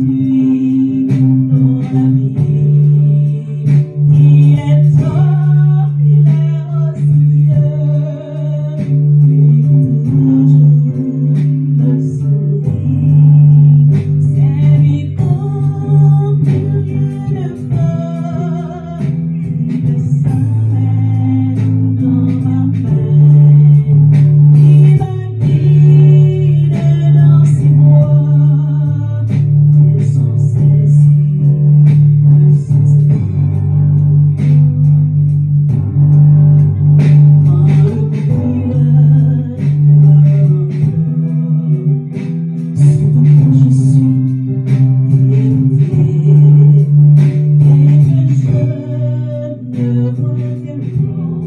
conduit dans la vie. Il est homme, il est aussi Dieu, et toujours le sourire. C'est lui comme rien ne peut, qui me s'amène dans ma peine. Il m'a guidé dans ses voies, et sans cesser de s'inspirer. Quand le courage surtout quand je suis dérouté et que je ne vois que blanc,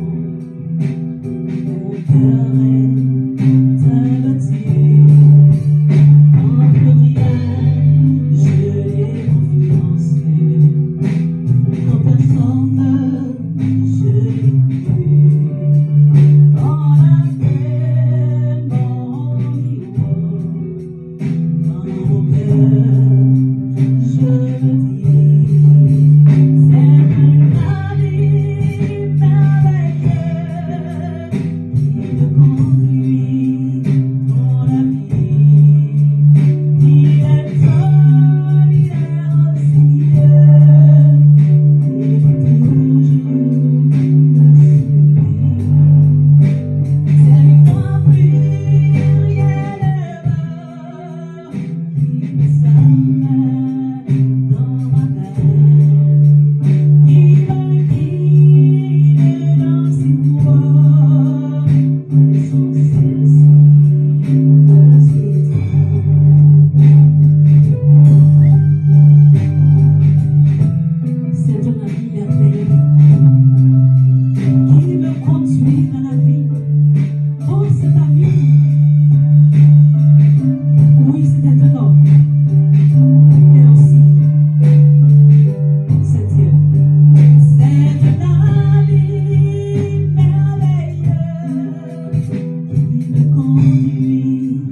mon cœur est abattu. En plus rien, je l'ai confiancé. En personne, je l'ai cru. Dans la peine, dans l'ironie, dans mon cœur, je le dis. C'est un ami merveilleux qui me conduit dans la vie. Il est homme, il est aussi Dieu, et toujours me sourit. C'est lui quand plus rien ne va, qui me s'amène dans ma peine. Il m'a guidé dans ses voies, sans cesser de s'éteindre. C'est un ami merveilleux qui me conduit dans la vie. Oh, cet ami, oui, c'était un homme, mais aussi c'est Dieu. C'est un ami merveilleux qui me conduit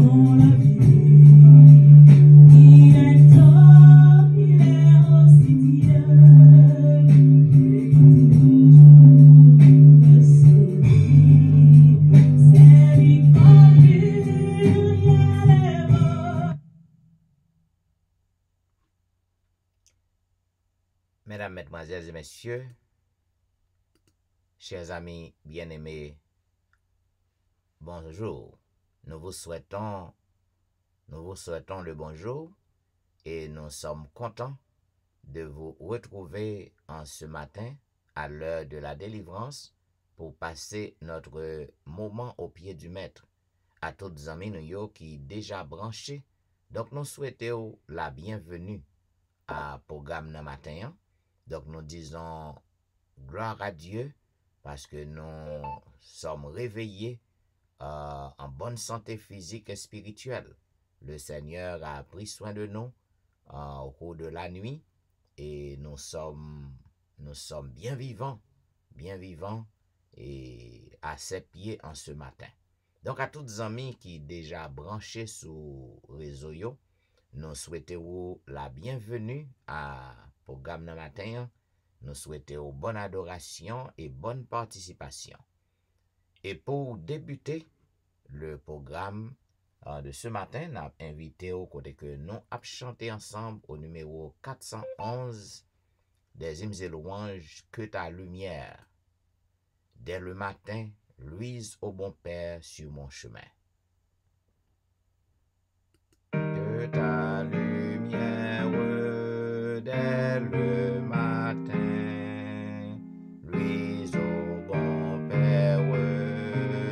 dans la vie. Il est homme, il est aussi Dieu, et qui toujours me sourit. C'est lui quand plus rien ne va. Mesdames, Mesdemoiselles et Messieurs, chers amis bien-aimés, bonjour. Nous vous souhaitons le bonjour et nous sommes contents de vous retrouver en ce matin à l'heure de la délivrance pour passer notre moment au pied du Maître. À toutes les amis nous qui déjà branchés, donc nous souhaitons la bienvenue à programme de matin. Donc nous disons gloire à Dieu parce que nous sommes réveillés en bonne santé physique et spirituelle. Le Seigneur a pris soin de nous au cours de la nuit et nous sommes bien vivants et à ses pieds en ce matin. Donc à tous les amis qui déjà branchés sur réseau yo, nous souhaitons la bienvenue à programme de matin. Nous souhaitons bonne adoration et bonne participation. Et pour débuter le programme de ce matin, nous avons invité au côté que nous avons chanté ensemble au numéro 411 des hymnes et louanges que ta lumière, dès le matin, luise au bon Père sur mon chemin. Que ta lumière dès le matin, luise au bon Père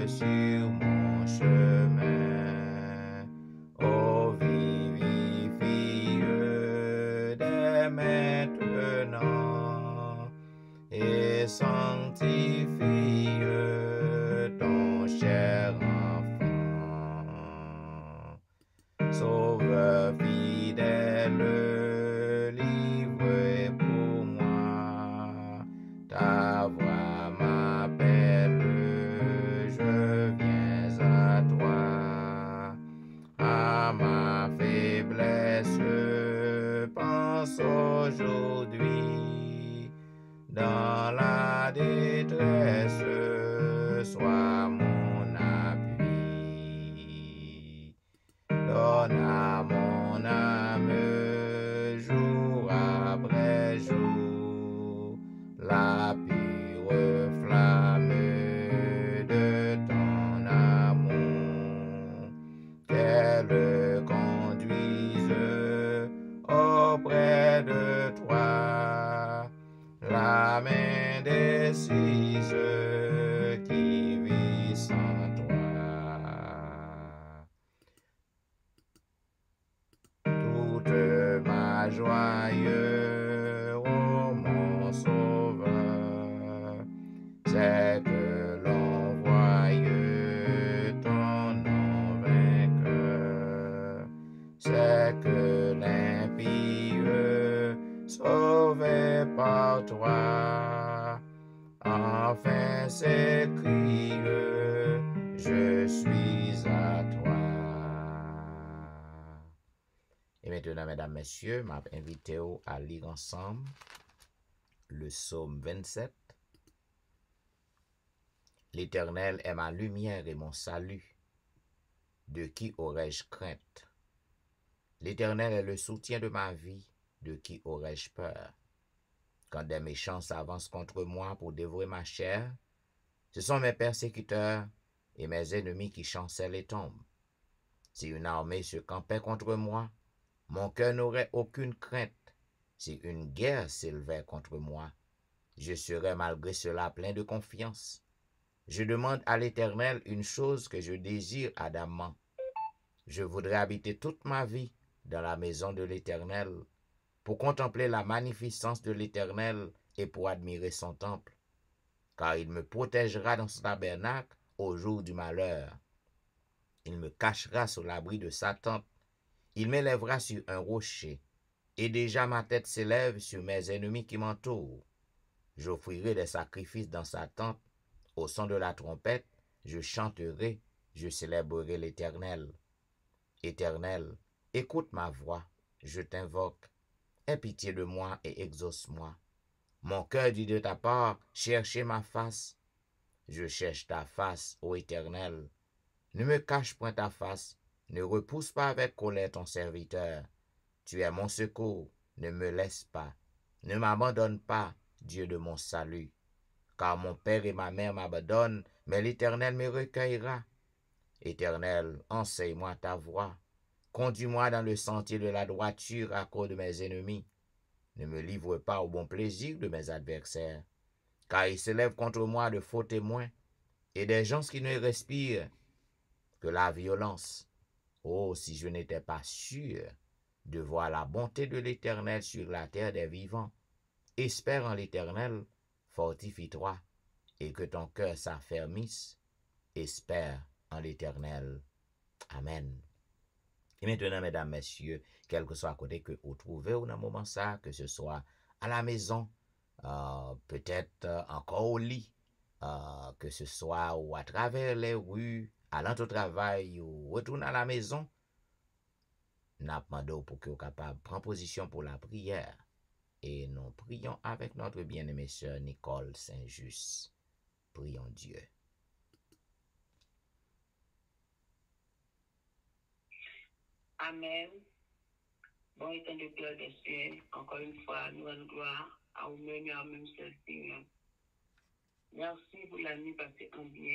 sur mon chemin. Oh, vivifie dès maintenant et sanctifie ton cher enfant. Sauveur fidèle délivrance aujourd'hui. Dans la détresse, sois mon appui. Donne à mon âme, jour après jour, la pure flamme de ton amour, qu'elle conduise auprès de toi, la main décise qui vit sans toi. Toute ma joie, ô mon sauveur, c'est que l'on voie ton nom vainqueur, c'est que l'impie sauvé par toi, enfin s'écrie, je suis à toi. Et maintenant, mesdames, messieurs, m'a invité à lire ensemble le psaume 27. L'Éternel est ma lumière et mon salut. De qui aurais-je crainte? L'Éternel est le soutien de ma vie. De qui aurais-je peur? Quand des méchants s'avancent contre moi pour dévorer ma chair, ce sont mes persécuteurs et mes ennemis qui chancellent et tombent. Si une armée se campait contre moi, mon cœur n'aurait aucune crainte. Si une guerre s'élevait contre moi, je serais malgré cela plein de confiance. Je demande à l'Éternel une chose que je désire ardemment. Je voudrais habiter toute ma vie dans la maison de l'Éternel, pour contempler la magnificence de l'Éternel et pour admirer son temple. Car il me protégera dans son tabernacle au jour du malheur. Il me cachera sous l'abri de sa tente. Il m'élèvera sur un rocher, et déjà ma tête s'élève sur mes ennemis qui m'entourent. J'offrirai des sacrifices dans sa tente, au son de la trompette, je chanterai, je célébrerai l'Éternel. Éternel, écoute ma voix, je t'invoque. Aie pitié de moi et exauce-moi. Mon cœur dit de ta part, cherchez ma face. Je cherche ta face, ô Éternel. Ne me cache point ta face, ne repousse pas avec colère ton serviteur. Tu es mon secours, ne me laisse pas. Ne m'abandonne pas, Dieu de mon salut. Car mon père et ma mère m'abandonnent, mais l'Éternel me recueillera. Éternel, enseigne-moi ta voie. Conduis-moi dans le sentier de la droiture à cause de mes ennemis. Ne me livre pas au bon plaisir de mes adversaires, car ils s'élèvent contre moi de faux témoins et des gens qui ne respirent que la violence. Oh, si je n'étais pas sûr de voir la bonté de l'Éternel sur la terre des vivants. Espère en l'Éternel, fortifie-toi, et que ton cœur s'affermisse. Espère en l'Éternel. Amen. Et maintenant, mesdames, messieurs, quel que soit à côté que vous trouvez ou dans un moment ça, que ce soit à la maison, peut-être encore au lit, que ce soit ou à travers les rues, allant au travail ou retourner à la maison, nous demandons pour que vous capable de prendre position pour la prière. Et nous prions avec notre bien-aimée sœur Nicole Saint-Just. Prions Dieu. Amen. Bon étant de Père des cieux, encore une fois, nous rendons gloire à vous-même et à vous-même, Seigneur. Merci pour la nuit passée en bien.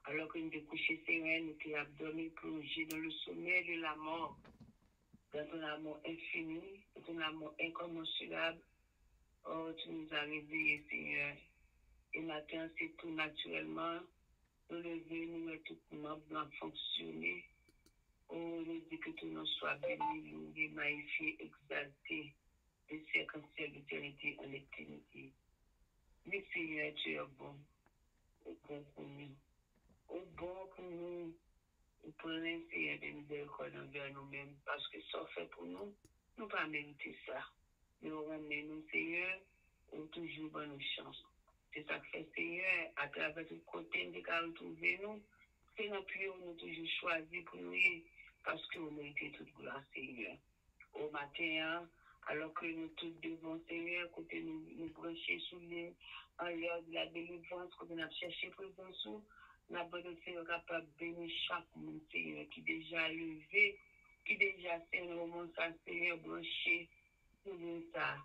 Alors que nous sommes couchés, Seigneur, nous t'avons dormi plongé dans le sommeil de la mort, dans ton amour infini, dans ton amour incommensurable. Oh, tu nous as réveillés, Seigneur. Et maintenant, c'est tout naturellement. Nous lever, nous tout membre blanc fonctionner. Oh, nous dit que tout nom soit béni, loué, magnifié, exalté, de siècle en siècle, d'éternité en éternité. Oui, Seigneur, tu es bon. Au bon pour nous. Au bon pour nous. Nous prenons, Seigneur, des miséricordes envers nous-mêmes. Parce que ça fait pour nous, nous ne pas mériter ça. Nous remettons, Seigneur, ou toujours bonne chance. C'est ça que fait, Seigneur, à travers tout côté de nous retrouver nous. C'est notre prière, nous toujours choisi pour nous. Parce que vous méritez toute gloire, Seigneur. Au matin, alors que nous tous devons, Seigneur, côté nous brancher sous les, en l'heure de la délivrance, côté nous chercher présence sous, nous avons Seigneur capable de bénir chaque monde, Seigneur, qui déjà levé, qui déjà, Seigneur, au moment ça, Seigneur, branché, pour nous ça.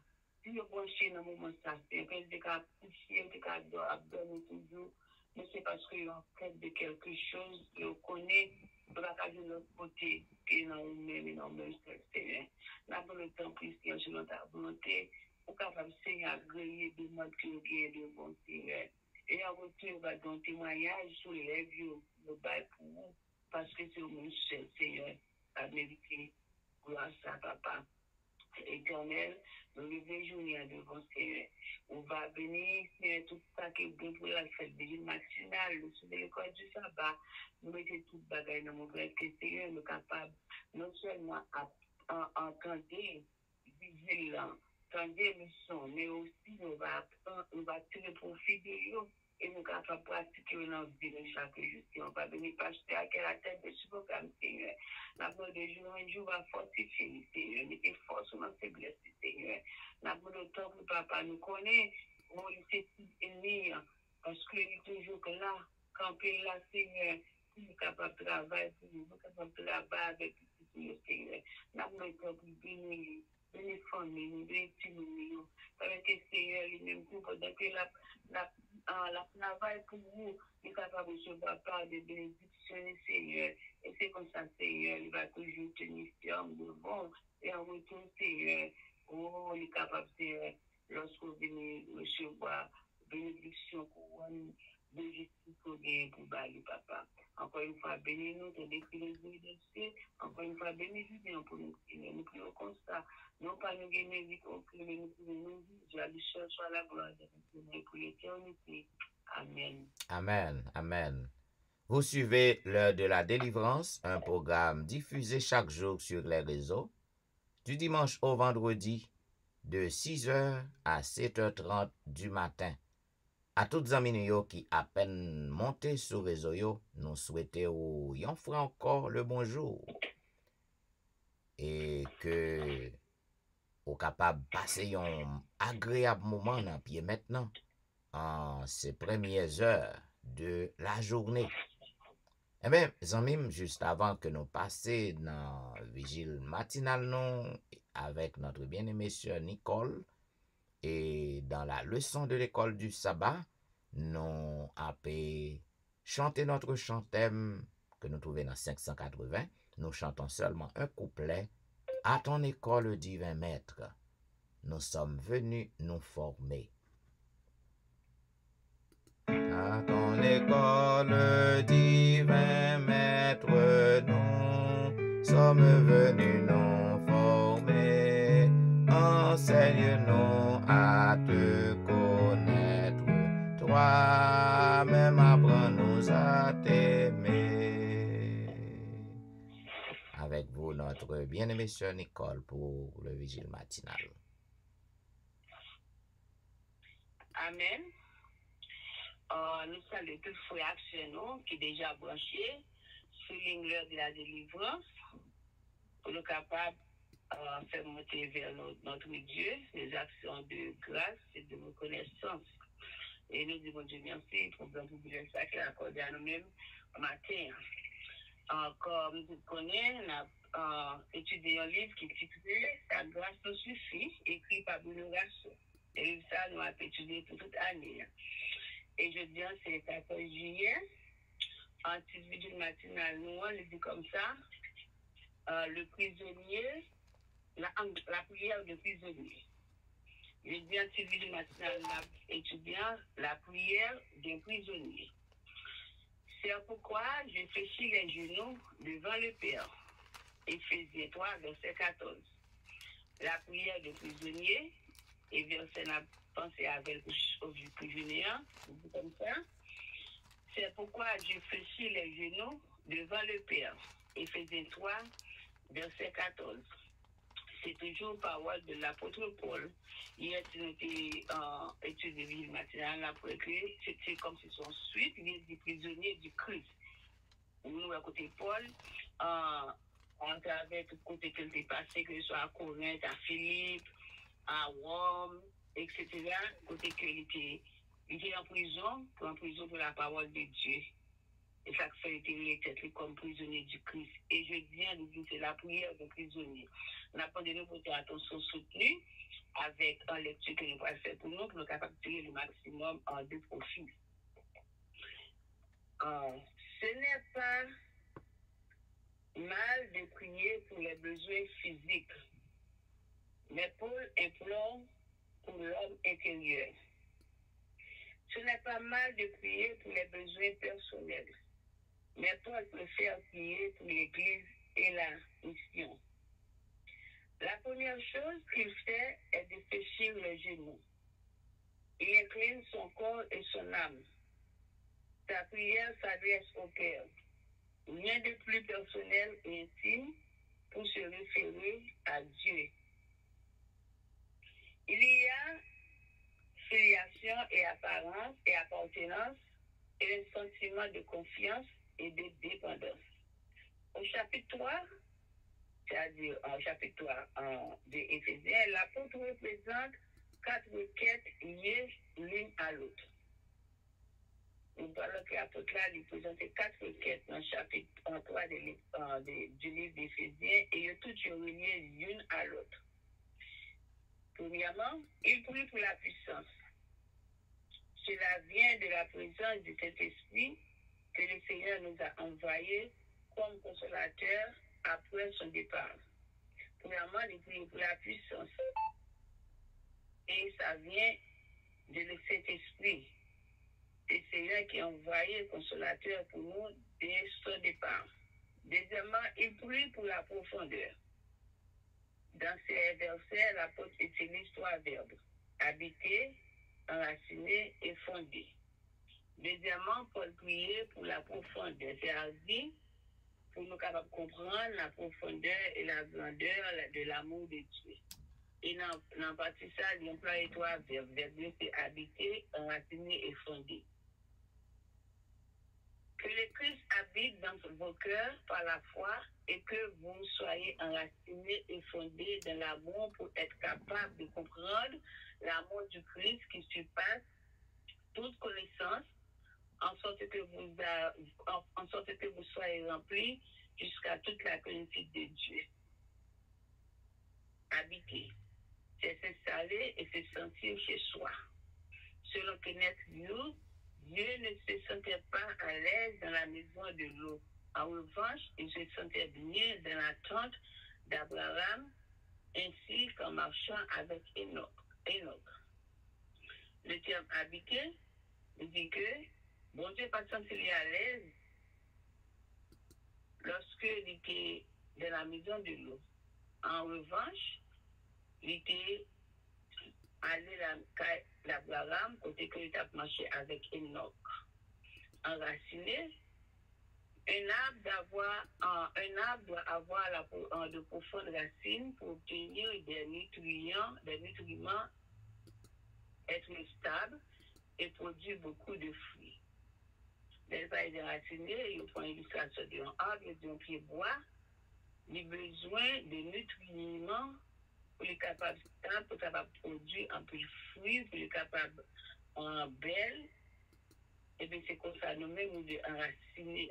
Si nous branché dans le moment ça, Seigneur, quand tu as poussé, tu as donné toujours, mais c'est parce qu'il y a en quête de quelque chose, que vous connaissez, pour la case de l'autre côté, que dans nous-mêmes et dans nous-mêmes, Seigneur. Nous avons le temps Christian selon ta volonté, pour capable Seigneur agréer de mode que vous gagnez de bon Seigneur. Et en retour, on va donner un témoignage sur les vieux, le bail pour vous, parce que c'est au moins seul, Seigneur, à mériter. Gloire à papa. Éternel, nous lever journée devant Seigneur. On va bénir Seigneur tout ça qui est bon pour la fête de matinale, le sous de l'école du sabbat. Nous mettons tout bagaille dans mon cœur que Seigneur nous capable non seulement à entendre, vigilant, entendre le son, mais aussi on va tirer profit de eux et nous capables de pratiquer dans vie de chaque jour. Si on va venir passer à la tête de ce programme, Seigneur. La mort de jour en jour va fortifier, Seigneur. Mettez force dans ses blessés, Seigneur. La mort de temps que papa nous connaît, on sait ennemi, parce qu'il est toujours là, camper là, Seigneur. Nous sommes capables de travailler pour nous, nous sommes capables de travailler avec nous, Seigneur. La mort de temps pour bénir, bénir famille, nous bénir nous, avec le Seigneur lui-même, pendant que la travail pour vous, il est capable de recevoir par des bénédictions, Seigneur. Et c'est comme ça, Seigneur, il va toujours tenir ferme devant. Et en retour, Seigneur, oh, il est capable, Seigneur, lorsqu'on vient recevoir bénédiction, couronne de justice pour gagner pour Bali, papa. Encore une fois, bénis-nous, ton décret de Dieu. Encore une fois, bénis-nous pour nous, Seigneur. Nous prions comme ça. Non pas nous gagner vite aucun, mais nous pouvons nous dire, à l'Échelle soit la gloire de Dieu pour l'éternité. Amen. Amen. Amen. Vous suivez l'heure de la délivrance, un programme diffusé chaque jour sur les réseaux, du dimanche au vendredi, de 6h à 7h30 du matin. À toutes amis qui à peine monté sur réseau yo, nous souhaitons yon fera encore le bonjour. Et que vous capable de passer un agréable moment dans pied maintenant, en ces premières heures de la journée. Eh bien, amis, juste avant que nous passions dans la vigile matinale, non, avec notre bien-aimée sœur Nicole, et dans la leçon de l'école du sabbat, nous avons chanté notre chantème que nous trouvons dans 580. Nous chantons seulement un couplet. À ton école, divin maître, nous sommes venus nous former. À ton école, divin maître, nous sommes venus nous former. Enseigne-nous à te connaître, toi-même apprends-nous à t'aimer. Avec vous, notre bien-aimée sœur Nicole pour le vigile matinal. Amen. Nous saluons tous les frères actionnaires qui sont déjà branchés sur l'heure de la délivrance pour nous capables de faire monter vers notre Dieu les actions de grâce et de reconnaissance. Et nous disons Dieu merci pour le privilège qu'il a accordé à nous-mêmes ce matin. Comme vous connaissez, on a étudié un livre qui est titré Sa grâce nous suffit, écrit par Bruno Rasso. Et le livre ça, nous avons étudié pour toute l'année. Et je dis, c'est le 14 juillet, en petite vigile matinale, nous, on le dit comme ça, le prisonnier, la prière de prisonnier. Je dis, en petite vigile matinale, étudiant, la prière d'un prisonnier. C'est pourquoi je fléchis les genoux devant le Père. Éphésiens 3, verset 14. La prière de prisonnier, et verset n'a pensé avec le prisonnier, comme ça. C'est pourquoi je fléchis les genoux devant le Père. Éphésiens 3, verset 14. C'est toujours parole de l'apôtre Paul. Hier, c'était étude de vie matinale pour écrire. C'était comme si son suite, il est des prisonniers du Christ. Nous, à côté Paul, à travers tout côté que tu passé, que ce soit à Corinthe, à Philippe, à Rome, etc. Côté que il était en prison pour la parole de Dieu. Et ça fait être comme prisonnier du Christ. Et je dis, c'est la prière de prisonnier. On a demandé de porter attention soutenue avec une lecture que nous allons faire pour nous capables de tirer le maximum de profit. Ce n'est pas mal de prier pour les besoins physiques, mais Paul implore pour l'homme intérieur. Ce n'est pas mal de prier pour les besoins personnels, mais Paul préfère prier pour l'Église et la mission. La première chose qu'il fait est de fléchir le genou. Il incline son corps et son âme. Sa prière s'adresse au Père. Rien de plus personnel et intime pour se référer à Dieu. Il y a filiation et apparence et appartenance et un sentiment de confiance et de dépendance. Au chapitre 3, c'est-à-dire au chapitre 3 de Éphésiens, l'apôtre représente 4 requêtes liées l'une à l'autre. Nous parlons que l'apôtre là lui présentait 4 requêtes dans le chapitre 3 du livre d'Éphésiens et toutes sont reliées l'une à l'autre. Premièrement, il prie pour la puissance. Cela vient de la présence de cet esprit que le Seigneur nous a envoyé comme consolateur après son départ. Premièrement, il prie pour la puissance. Et ça vient de cet esprit. Le Seigneur qui a envoyé le consolateur pour nous dès son départ. Deuxièmement, il prie pour la profondeur. Dans ces versets, l'apôtre utilise 3 verbes. Habiter, enraciner et fonder. Deuxièmement, Paul priait pour la profondeur. C'est-à-dire pour nous capables de comprendre la profondeur et la grandeur de l'amour de Dieu. Et dans partie ça, il emploie 3 verbes. Verbe c'est habiter, enraciner et fonder. Que le Christ habite dans vos cœurs par la foi et que vous soyez enracinés et fondés dans l'amour pour être capables de comprendre l'amour du Christ qui surpasse toute connaissance, en sorte que vous soyez remplis jusqu'à toute la plénitude de Dieu. Habiter, c'est s'installer et se sentir chez soi. Selon Kenneth Hughes, Dieu ne se sentait pas à l'aise dans la maison de l'eau. En revanche, il se sentait bien dans la tente d'Abraham, ainsi qu'en marchant avec Enoch. Le terme habiter dit que bon Dieu pas senti à l'aise lorsque il était dans la maison de l'eau. En revanche, il était allé l'Abraham, côté que il a marché avec Enoch. Enraciné, un arbre doit avoir de profondes racines pour obtenir des nutriments, être stable et produire beaucoup de fruits. Les pailles déracinées, il prend l'illustration d'un arbre et d'un pied bois, il a besoin de nutriments pour être capable de produire un peu de fruits, pour être capable en belle. Et bien c'est comme ça, nous-mêmes, nous devons enraciner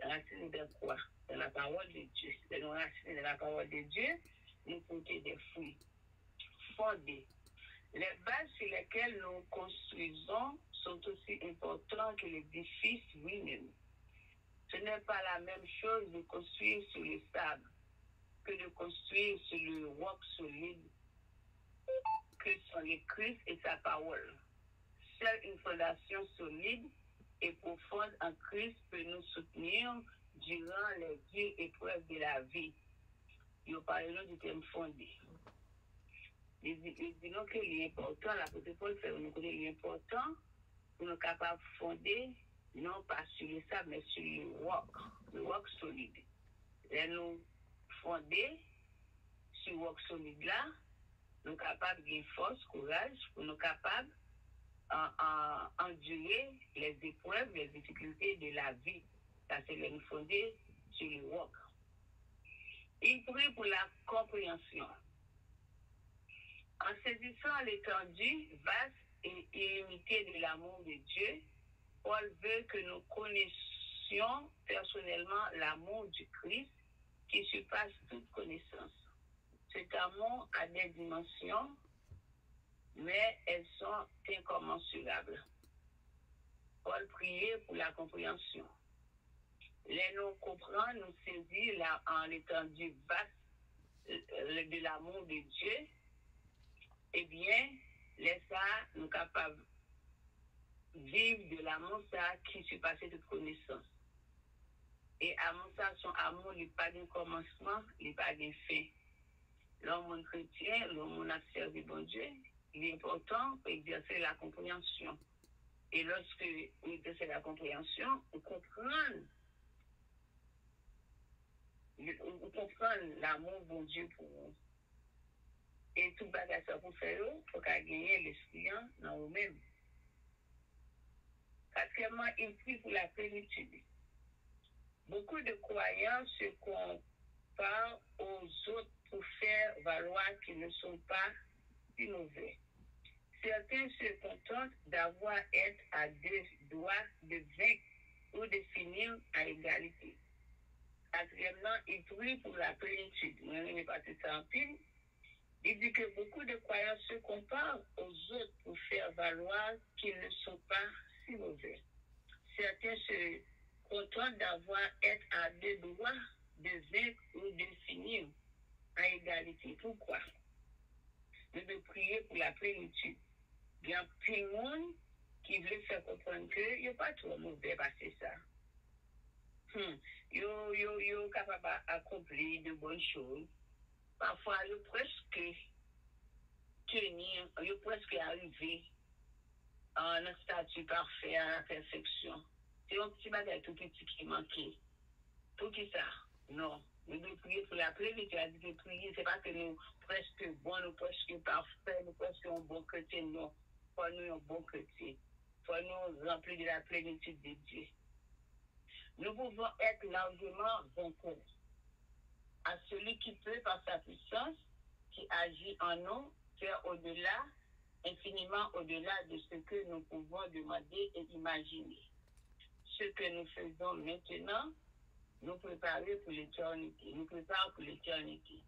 dans quoi? Dans la parole de Dieu. De nous enraciner dans la parole de Dieu, nous porter des fruits. Fonder. Les bases sur lesquelles nous construisons sont aussi importantes que l'édifice lui-même. Ce n'est pas la même chose de construire sur le sable que de construire sur le roc solide que sont le Christ et sa parole. Seule une fondation solide et profonde en Christ peut nous soutenir durant les dures épreuves de la vie. Nous parlons du terme fondé. Disons que l'important, l'apôtre Paul fait nous connaître l'important pour nous capables de fonder, non pas sur le sable, mais sur le roc solide. Et nous fonder sur le roc solide là, nous capables de force, courage, pour nous capables endurer les épreuves, les difficultés de la vie. Ça, c'est nous fonder sur le roc. Il prie pour la compréhension. En saisissant l'étendue vaste et illimitée de l'amour de Dieu, Paul veut que nous connaissions personnellement l'amour du Christ qui surpasse toute connaissance. Cet amour a des dimensions, mais elles sont incommensurables. Paul priait pour la compréhension. Les nous comprendre, nous saisir en l'étendue vaste de l'amour de Dieu, eh bien, les ça, nous capables de vivre de l'amour ça qui surpasse toute connaissance. Et amour ça, son amour, il n'y a pas de commencement, il n'y a pas de fin. L'homme chrétien, l'homme a servi bon Dieu, il est important pour exercer la compréhension. Et lorsque on exerce la compréhension, on comprend l'amour de bon Dieu pour nous. Et tout bagage pour faire, il faut gagner l'esprit dans nous-mêmes. Quatrièmement, il prie pour la plénitude. Beaucoup de croyants se comparent aux autres pour faire valoir qu'ils ne sont pas si mauvais. Certains se contentent d'avoir être à deux doigts de vaincre ou de finir à égalité. Quatrièmement, il prie pour la plénitude. On n'est pas tout ça en pile. Il dit que beaucoup de croyants se comparent aux autres pour faire valoir qu'ils ne sont pas si mauvais. Certains se contentent d'avoir être à deux doigts de vaincre ou de finir à égalité. Pourquoi? Nous devons prier pour la plénitude. Il y a plein de monde qui veut faire comprendre qu'il n'y a pas trop mauvais passer ça. Yo capable d'accomplir de bonnes choses. Parfois, yo presque tenir, yo presque arriver à un statut parfait, à la perfection. C'est un petit bagage tout petit qui manquait. Pour qui ça? Non. Nous devons prier pour la plénitude. On dit que prier, c'est pas que nous presque bons, nous presque parfaits, nous presque un bon chrétien. Non. Pour nous, un bon chrétien. Pour nous remplir de la plénitude de Dieu. Nous pouvons être largement vainqueurs à celui qui peut, par sa puissance, qui agit en nous, faire au-delà, infiniment au-delà de ce que nous pouvons demander et imaginer. Ce que nous faisons maintenant, nous préparer pour l'éternité. Nous préparons pour l'éternité.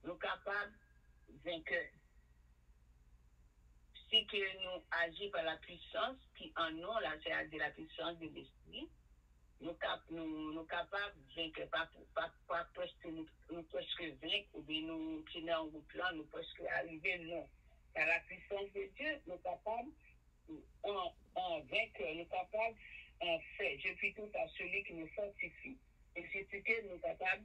Nous capables vainqueurs. Si que nous agissons par la puissance qui en nous, c'est-à-dire la puissance de l'esprit, nous capables de vaincre, pas presque vaincre, ou bien nous tenir en plan, nous presque arriver, non. Par la puissance de Dieu, nous capables en vaincre, nous capables en faire. Je puis tout à celui qui nous fortifie. Et c'est que nous capables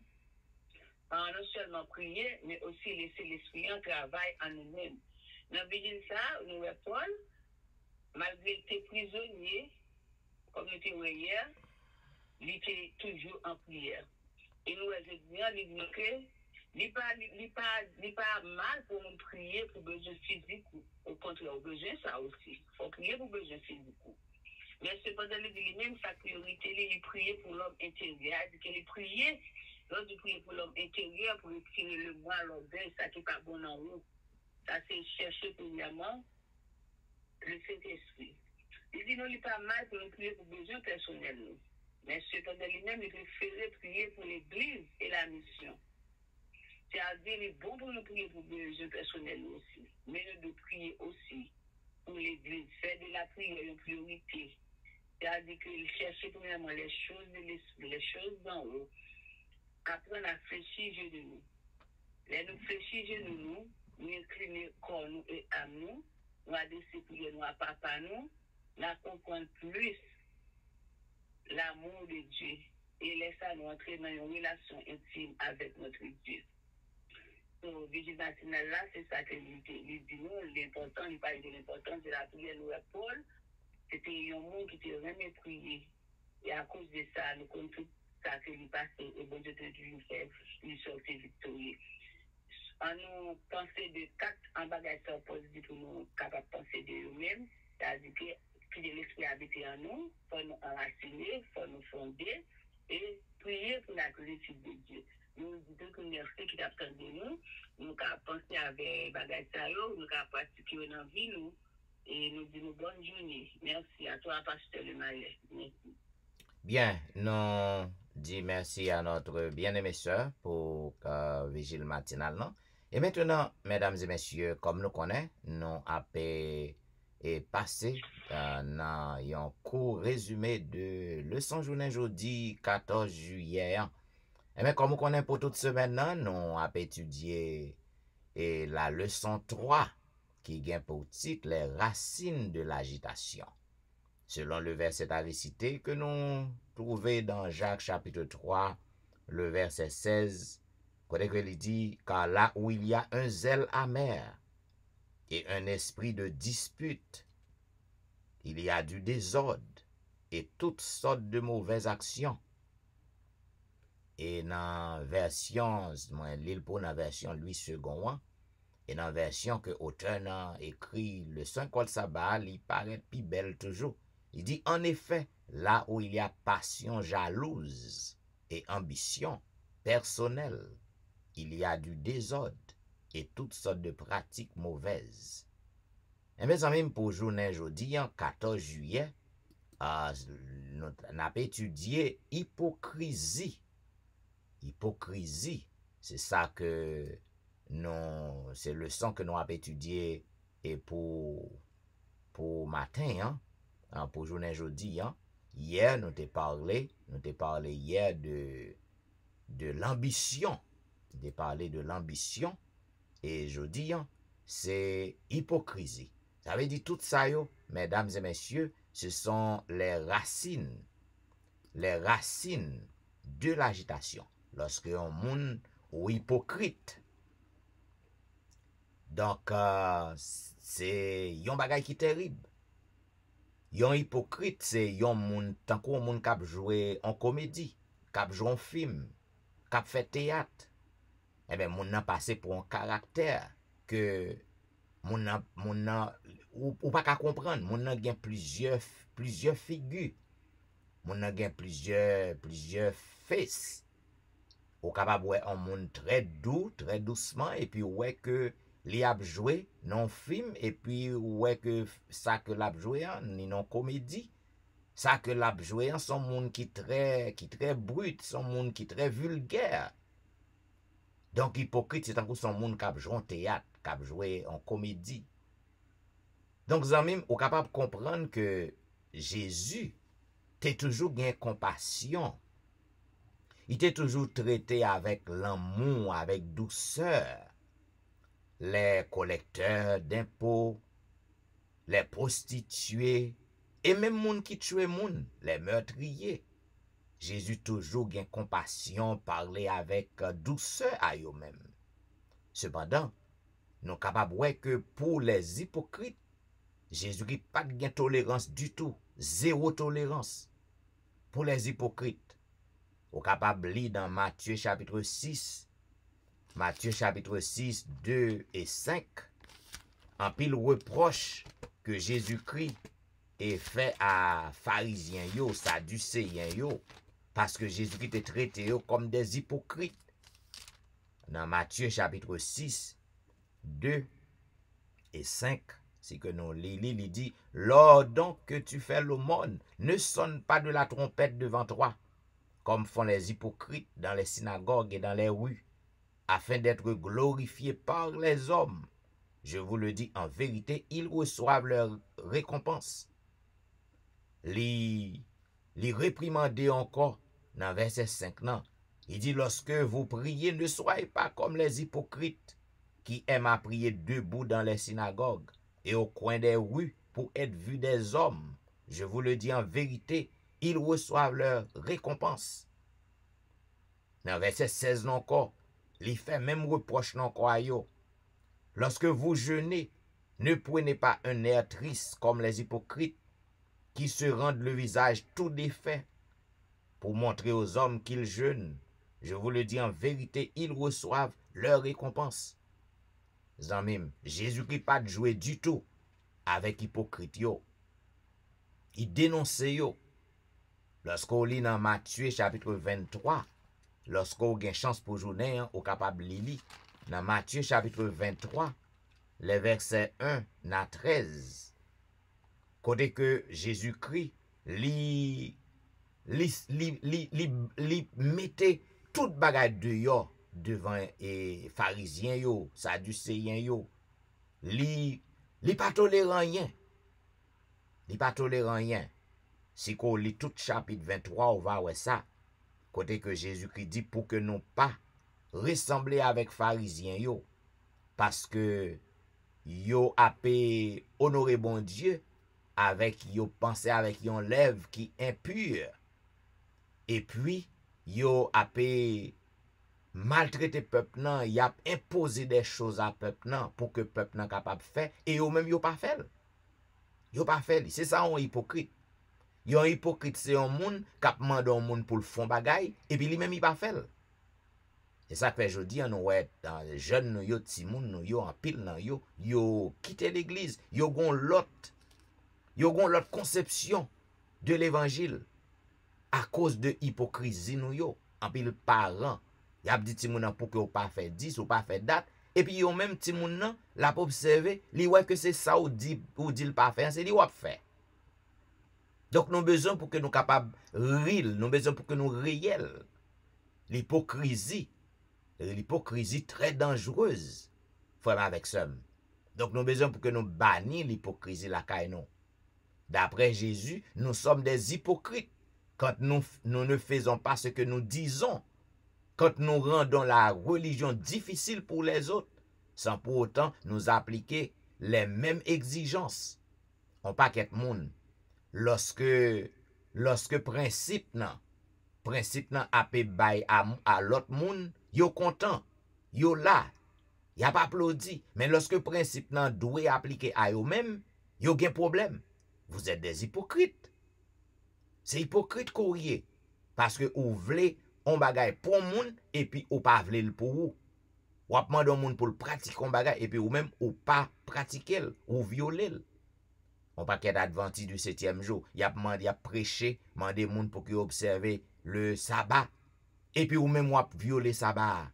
non seulement prier, mais aussi laisser l'esprit en travail en nous-mêmes. Dans le ça, nous Paul, malgré qu'il était prisonnier, comme il était hier, il était toujours en prière. Et nous, les étudiants, ils disent que il n'est pas mal pour nous prier pour besoin physique. Au contraire, au besoin, ça aussi. Il faut prier pour besoin physique. Mais cependant, il dit même sa priorité, il prier pour l'homme intérieur. Il dit qu'il prier, l'autre il prier pour l'homme intérieur, pour retirer le mal, l'orgueil, ça qui n'est pas bon en nous. Ça, c'est chercher premièrement le Saint-Esprit. Il dit non, il n'est pas mal pour nous prier pour besoin personnel. Mais cependant, lui-même, il préférait prier pour l'Église et la mission. C'est-à-dire, il est bon pour nous prier pour besoin personnel aussi. Mais nous devons prier aussi pour l'Église. Faire de la prière une priorité. C'est-à-dire qu'il cherchait premièrement les choses de l'esprit, les choses d'en haut. Apprendre à fléchir genoux. Les nous fléchir genoux, nous incliner corps nous et âme nous, nous adresser prier nous à papa nous, nous comprendre plus l'amour de Dieu et laisser nous entrer dans une relation intime avec notre Dieu. Donc, vigilance là, c'est ça que nous disons, l'important, il parle de l'importance de la prière, nous Paul, c'était un monde qui était vraiment prié. Et à cause de ça, nous connaissons tout ça que lui passait et bon Dieu te dit, lui sortir victorieux. En nous penser de quatre en bagage positif pour nous capables de penser de nous-mêmes, c'est-à-dire que l'esprit habite en nous, il faut nous enraciner, il faut nous fonder et prier pour la plénitude de Dieu. nous disons que merci qui t'attend de nous. Nous avons pensé avec bagage ça, nous avons pratiqué dans la vie, nous. Et nous disons bonne journée. Merci à toi, Pasteur Le Malais. Merci. Bien, nous disons merci à notre bien-aimée sœur pour vigile matinale. Non? Et maintenant, mesdames et messieurs, comme nous connaissons, nous avons passé dans un court résumé de leçon journée jeudi 14 juillet. Et bien, comme nous connaissons pour toute semaine, nous avons étudié la leçon 3 qui vient pour titre les racines de l'agitation. Selon le verset à réciter que nous trouvons dans Jacques chapitre 3, le verset 16, côté que il dit, car là où il y a un zèle amer et un esprit de dispute, il y a du désordre et toutes sortes de mauvaises actions. Et dans version, moi, l'île pour la version Louis II, et dans version que auteur a écrit le Saint-Col Sabbat, il paraît plus belle toujours. Il dit, en effet, là où il y a passion jalouse et ambition personnelle, il y a du désordre et toutes sortes de pratiques mauvaises. Et mes amis, pour journée aujourd'hui, 14 juillet, nous avons étudié hypocrisie. Hypocrisie, c'est ça que c'est le leçon que nous avons étudié et pour matin, pour journée aujourd'hui. Hier, nous t'ai parlé hier de l'ambition. Nous t'ai parlé de l'ambition. Et jeudi, c'est hypocrisie. Ça veut dire tout ça, mesdames et messieurs, ce sont les racines de l'agitation. Lorsque un monde ou hypocrite. Donc, c'est un bagay qui terrible. Yon hypocrite, c'est yon moun, tant qu'on moun kap joué en comédie, kap joué en film, kap fait théâtre. Eh bien, moun nan passé pour un caractère que moun nan ou pas qu'à comprendre, moun nan gen plusieurs figures. Moun nan gen plusieurs faces. Ou capable ouais un monde très doux, très doucement, et puis ouais que li ap joué non film, et puis ouais que ça que l'ap joué ni non comédie, ça que l'ap joué son monde qui très brut, son monde qui très vulgaire. Donc hypocrite c'est un coup son monde qui a joué en théâtre, qui a joué en comédie. Donc zanmim, ou capable comprendre que Jésus t'es toujours gain compassion. Il t'a toujours traité avec l'amour, avec douceur. Les collecteurs d'impôts, les prostituées, et même moun qui tue moun, les meurtriers. Jésus toujours gain compassion, parler avec douceur à eux-mêmes. Cependant, nous capables ouais que pour les hypocrites, Jésus qui pas de tolérance du tout, zéro tolérance pour les hypocrites. Au capable lire dans Matthieu chapitre 6, 2 et 5, en pile reproche que Jésus-Christ est fait à pharisiens yo, sadducéens yo, parce que Jésus-Christ est traité yo comme des hypocrites. Dans Matthieu chapitre 6, 2 et 5, c'est que nous il dit, lors donc que tu fais l'aumône, ne sonne pas de la trompette devant toi, comme font les hypocrites dans les synagogues et dans les rues, afin d'être glorifiés par les hommes. Je vous le dis en vérité, ils reçoivent leur récompense. Les réprimander encore dans verset 5. Non. Il dit, lorsque vous priez, ne soyez pas comme les hypocrites qui aiment à prier debout dans les synagogues et au coin des rues pour être vus des hommes. Je vous le dis en vérité, ils reçoivent leur récompense. Dans verset 16 encore, il fait même reproche encore à yo. Lorsque vous jeûnez, ne prenez pas un air triste comme les hypocrites qui se rendent le visage tout défait pour montrer aux hommes qu'ils jeûnent. Je vous le dis en vérité, ils reçoivent leur récompense. Zanmim, Jésus-Christ pas de jouer du tout avec hypocrite yo. Il dénonce yo. Lorsqu'on lit dans Matthieu chapitre 23, lorsqu'on a une chance pour journée, on est capable de lire. Dans Matthieu chapitre 23, les versets 1 à 13, côté que Jésus-Christ li mettait toute bagaille dehors devant les pharisiens yo, sadducéens yo. Li pas tolérant rien. Li pas tolérant rien. Si qu'on lit tout chapitre 23, on va voir ça. Côté que Jésus-Christ dit pour que nous pas ressembler avec pharisiens yo, parce que yo apé honorer bon Dieu avec yo penser avec yon lèvre qui impure, et puis yo apé maltraiter peuple nan, y a imposé des choses à peuple nan pour que peuple nan capable faire, et yo même yo pas fait. Yo pas fait. C'est ça un hypocrite. Yon hypocrite c'est un monde qui mande un monde pour le fond bagay, et puis lui même il pas fait. C'est ça que je dis, nous ouais jeunes nous yo ti moun nous yo en pile nan yo quitter l'église, yo gon l'autre conception de l'évangile à cause de hypocrisie nous yo. En pile parents, y a dit ti moun nan pour que ou pas fait 10 ou pas fait date, et puis yo même ti moun nan la pour observer, li ouais que c'est ça ou dit le pas faire, c'est li ou fait. Donc nous besoin pour que nous capables réel, nous besoin pour que nous réel. L'hypocrisie très dangereuse, frère avec somme. Donc nous besoin pour que nous bannissions l'hypocrisie la caille nous. D'après Jésus, nous sommes des hypocrites quand nous ne faisons pas ce que nous disons, quand nous rendons la religion difficile pour les autres, sans pour autant nous appliquer les mêmes exigences. On paquet monde. Lorsque principe nan apé bay à l'autre monde, yo content, yo là, y a pas applaudi. Mais lorsque principe nan doit appliquer à yo même, yo gen problème. Vous êtes des hypocrites. C'est hypocrite courrier parce que ou vle on bagay pour monde et puis ou pas vle pour ou. Ou ap mande monde pour le pratiquer on bagay et puis ou même ou pas pratiquer ou violer. On paquet d'adventistes du 7e jour, y a prêché, mandé moun pour qu'ils observent le sabbat. Et puis ou même ou violer sabbat.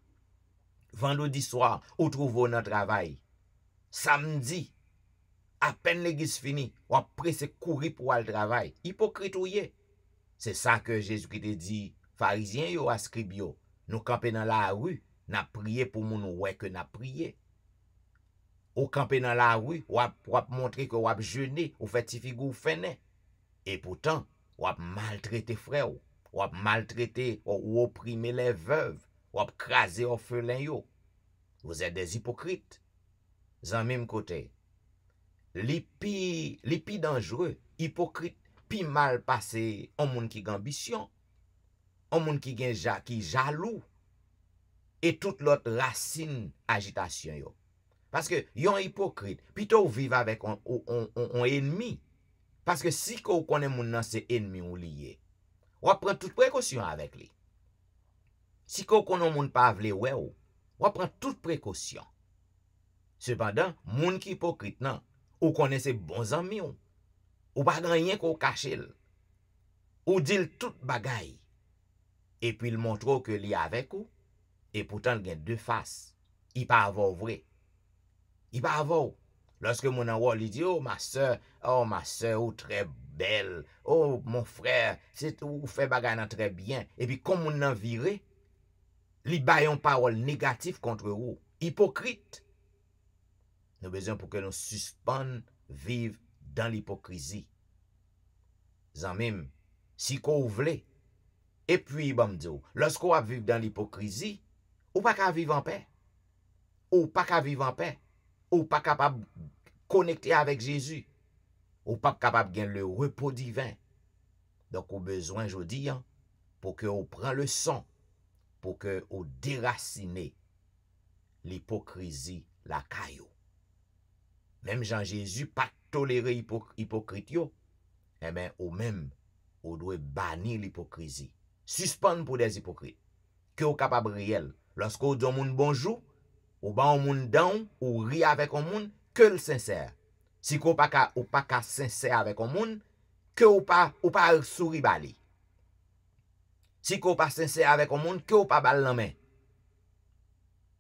Vendredi soir, ou trouve dans travail. Samedi, à peine l'église fini, ou pressé courir pour aller travail. Hypocrite ou yé. C'est ça que Jésus-Christ dit, pharisiens yo, scribes yo. Nous camper dans la rue, n'a prié pour moun ouais que n'a prié. Ou camper dans la rue, ou montrer que ou jeûner, ou fait ti figou fene. Et pourtant, ou maltraiter frère, ou maltraiter, ou opprimer les veuves, ou craser orphelins yo. Vous êtes des hypocrites. Zan même côté. Li pi dangereux, hypocrite, pi mal passé, un monde qui a ambition, un monde qui jaloux, et toute l'autre racine agitation yo. Parce que yon hypocrite, plutôt vivre avec un ennemi. Parce que si vous connaissez moun nan c'est ennemi ou lié, ou prend toute précaution avec lui. Si vous connaissez moun pas vle ouais ou prend toute précaution. Cependant, moun qui hypocrite nan, ou connaissez bons amis ou pas rien qu'on cache ou dit tout bagay. Et puis il montre que li avec ou et pourtant il a deux faces. Il pas avoir vrai. Il va avoir. Lorsque mon envoi lui dit, oh ma soeur, ou très belle, oh mon frère, c'est ou fait bagay très bien. Et puis comme on en viré, li bayon parole négative contre vous. Hypocrite. Nous besoin pour que nous suspendons vivre dans l'hypocrisie. Zanmim, si qu'on voulait, et puis bon m'dou, lorsqu'on va vivre dans l'hypocrisie, ou pas qu'à vivre en paix. Ou pas qu'à vivre en paix. Ou pas capable de connecter avec Jésus. Ou pas capable de gagner le repos divin. Donc, au besoin, je dis, pour que vous preniez le son, pour que vous déracinez l'hypocrisie, la caillou. Même Jean-Jésus, pas tolérer hypocrite, eh bien, ou même, vous devez bannir l'hypocrisie. Suspendre pour des hypocrites. Que vous capable réel. Lorsque vous dites moun bonjour, ou ba un moun down, ou ri avec un moun, que le sincère. Si vous pas ka sincère avec un moun, que ou pas souri bali. Si qu'on pas sincère avec un monde, que ou pas bal la main.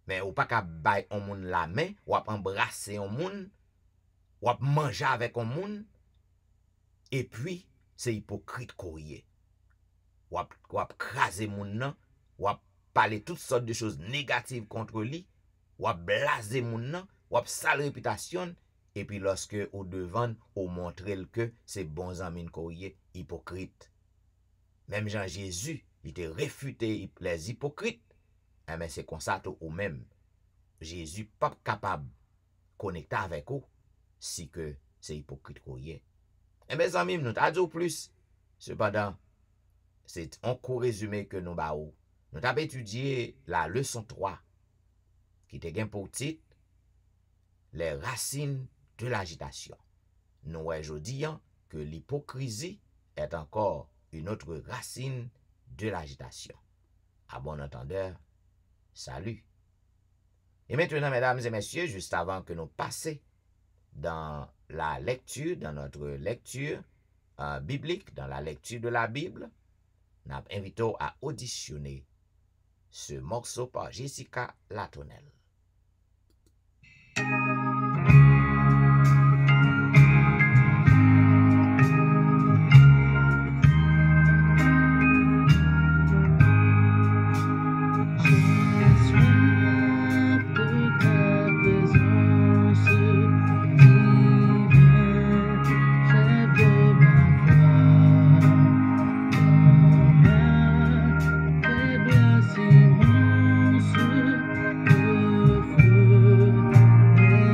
Mais ou pas qu'à bailler un monde la main, ou à embrasser un monde, ou à manger avec un monde, et puis, c'est hypocrite qu'on y est. Ou à craser moun nan, ou à parler toutes sortes de choses négatives contre lui, ou à blaser moun nan, ou à sale réputation, et puis lorsque au devant, ou montrer que c'est bon amis qu'on y est, hypocrite. Même Jean-Jésus, il était réfuté les hypocrites. Mais c'est comme ça tout ou même. Jésus pas capable de connecter avec vous si que c'est hypocrite qu'on y est. Et mes amis, nous t'avons dit plus. Cependant, c'est un court résumé que nous avons. Nous avons étudié la leçon 3 qui était pour titre les racines de l'agitation. Nous voyons aujourd'hui que l'hypocrisie est encore une autre racine de l'agitation. À bon entendeur, salut. Et maintenant, mesdames et messieurs, juste avant que nous passions dans la lecture, dans notre lecture biblique, dans la lecture de la Bible, nous invitons à auditionner ce morceau par Jessica Latonnel.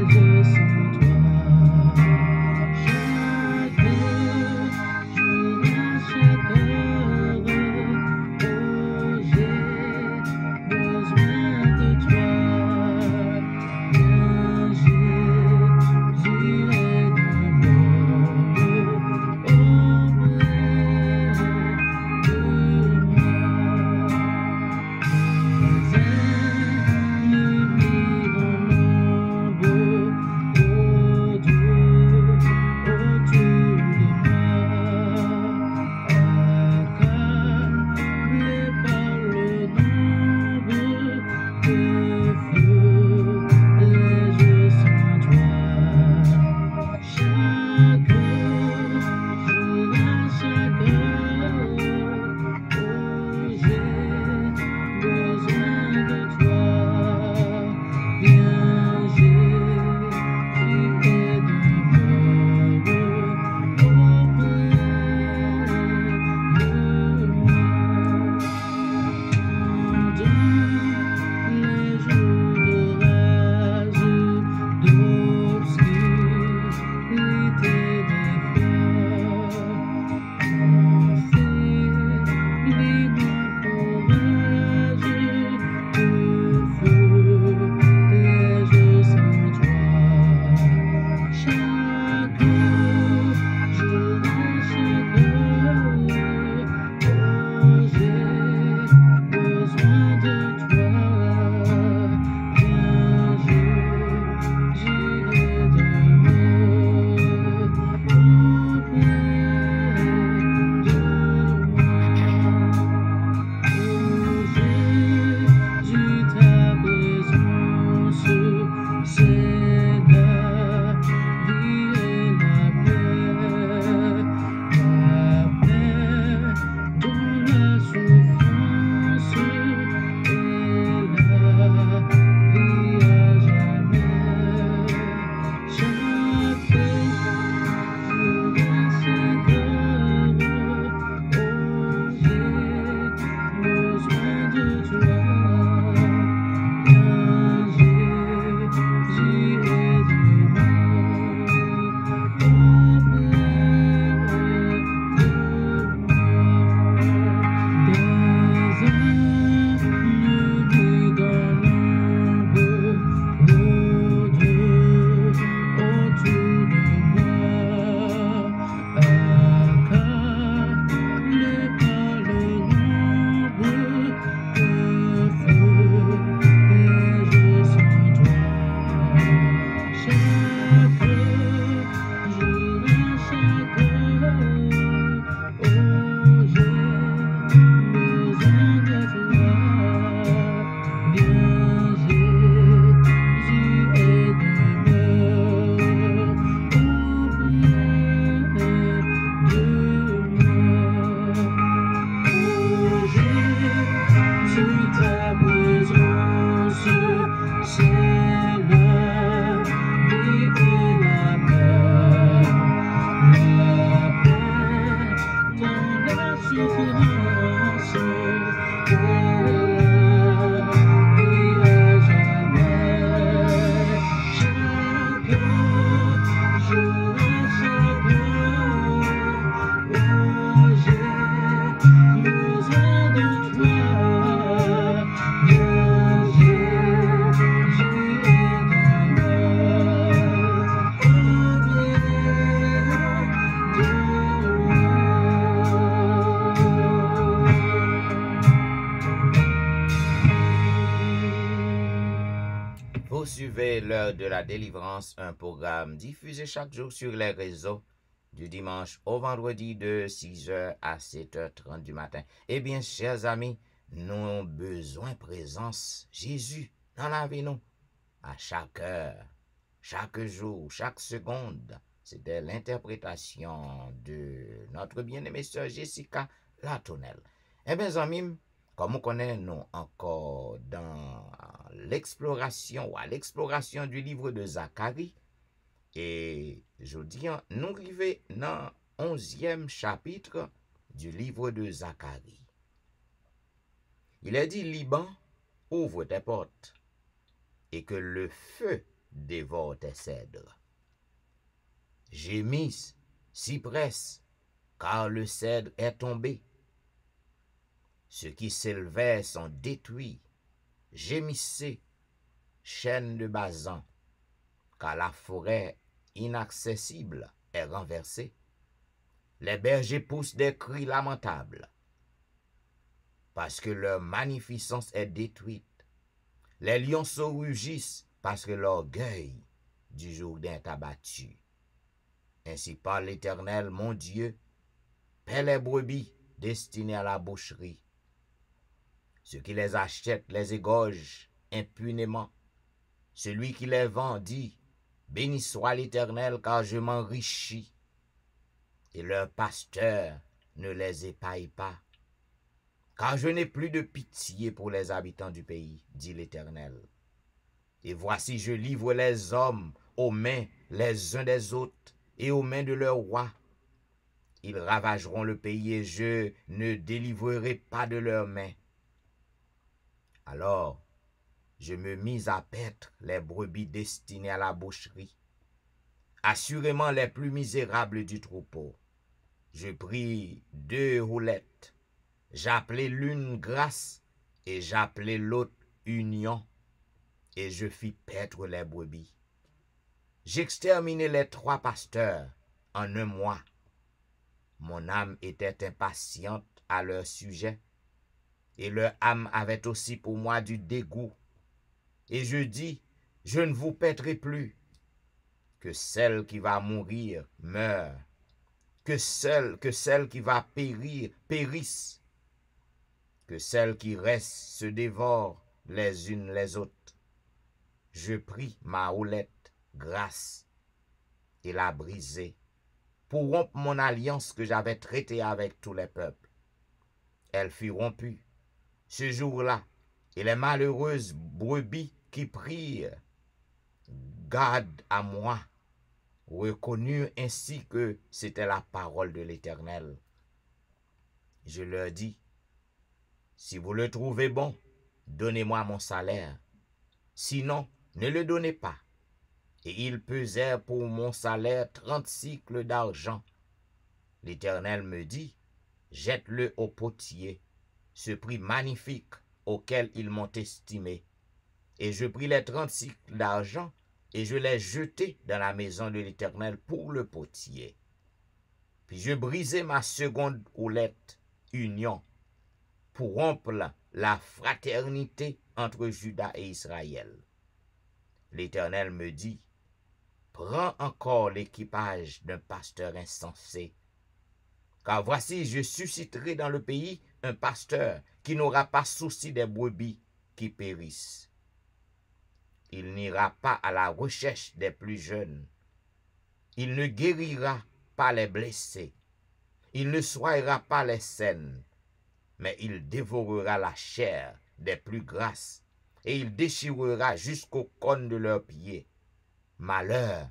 Les Vous suivez l'heure de la délivrance, un programme diffusé chaque jour sur les réseaux du dimanche au vendredi de 6h à 7h30 du matin. Eh bien, chers amis, nous avons besoin de présence Jésus dans la vie, nous, à chaque heure, chaque jour, chaque seconde. C'était l'interprétation de notre bien-aimée sœur Jessica Latournelle. Eh bien, amis, comme on connaît, nous encore dans l'exploration ou à l'exploration du livre de Zacharie. Et je dis, nous arrivons dans le 11e chapitre du livre de Zacharie. Il est dit, Liban, ouvre tes portes et que le feu dévore tes cèdres. Gémisse, cyprès, car le cèdre est tombé. Ceux qui s'élevaient sont détruits. Gémissez, chêne de Bazan, car la forêt inaccessible est renversée. Les bergers poussent des cris lamentables, parce que leur magnificence est détruite. Les lionceaux rugissent, parce que l'orgueil du Jourdain est abattu. Ainsi parle l'Éternel, mon Dieu, paie les brebis destinées à la boucherie. Ceux qui les achètent les égorgent impunément. Celui qui les vend dit, béni soit l'Éternel, car je m'enrichis. Et leurs pasteurs ne les épaillent pas. Car je n'ai plus de pitié pour les habitants du pays, dit l'Éternel. Et voici, je livre les hommes aux mains les uns des autres et aux mains de leurs rois. Ils ravageront le pays et je ne délivrerai pas de leurs mains. Alors, je me mis à paître les brebis destinées à la boucherie, assurément les plus misérables du troupeau. Je pris 2 roulettes, j'appelai l'une grâce et j'appelai l'autre union, et je fis paître les brebis. J'exterminai les 3 pasteurs en un mois. Mon âme était impatiente à leur sujet, et leur âme avait aussi pour moi du dégoût. Et je dis, je ne vous paîtrai plus. Que celle qui va mourir meure, que celle qui va périr périsse, que celles qui restent se dévorent les unes les autres. Je pris ma houlette grâce et la brisai pour rompre mon alliance que j'avais traitée avec tous les peuples. Elle fut rompue ce jour-là, et les malheureuses brebis qui prirent garde à moi reconnurent ainsi que c'était la parole de l'Éternel. Je leur dis, si vous le trouvez bon, donnez-moi mon salaire. Sinon, ne le donnez pas. Et ils pesèrent pour mon salaire 30 cycles d'argent. L'Éternel me dit, jette-le au potier, ce prix magnifique auquel ils m'ont estimé. Et je pris les 30 cycles d'argent et je les jetai dans la maison de l'Éternel pour le potier. Puis je brisai ma seconde houlette, union, pour rompre la fraternité entre Juda et Israël. L'Éternel me dit, prends encore l'équipage d'un pasteur insensé, car voici, je susciterai dans le pays un pasteur qui n'aura pas souci des brebis qui périssent. Il n'ira pas à la recherche des plus jeunes. Il ne guérira pas les blessés. Il ne soignera pas les saines, mais il dévorera la chair des plus grasses et il déchirera jusqu'aux cônes de leurs pieds. Malheur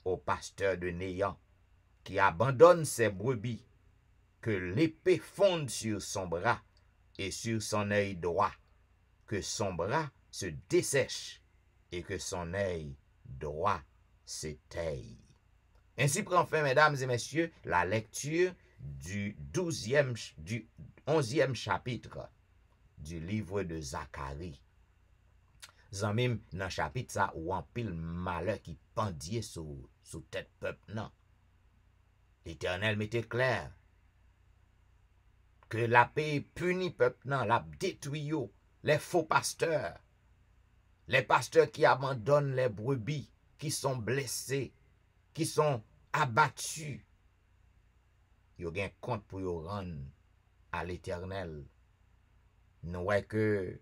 au pasteur de néant qui abandonne ses brebis, que l'épée fonde sur son bras et sur son œil droit, que son bras se dessèche et que son œil droit s'éteille. Ainsi prend fin, mesdames et messieurs, la lecture du 11e chapitre du livre de Zacharie. Zanmim, dans chapitre ça, ou en pile malheur qui pendait sous tête peuple, non. L'Éternel mettait clair que la paix punit peuple, non, la détruit les faux pasteurs, les pasteurs qui abandonnent les brebis, qui sont blessés, qui sont abattus. Yo gen compte pour yo rendre à l'Éternel. Nous voyons que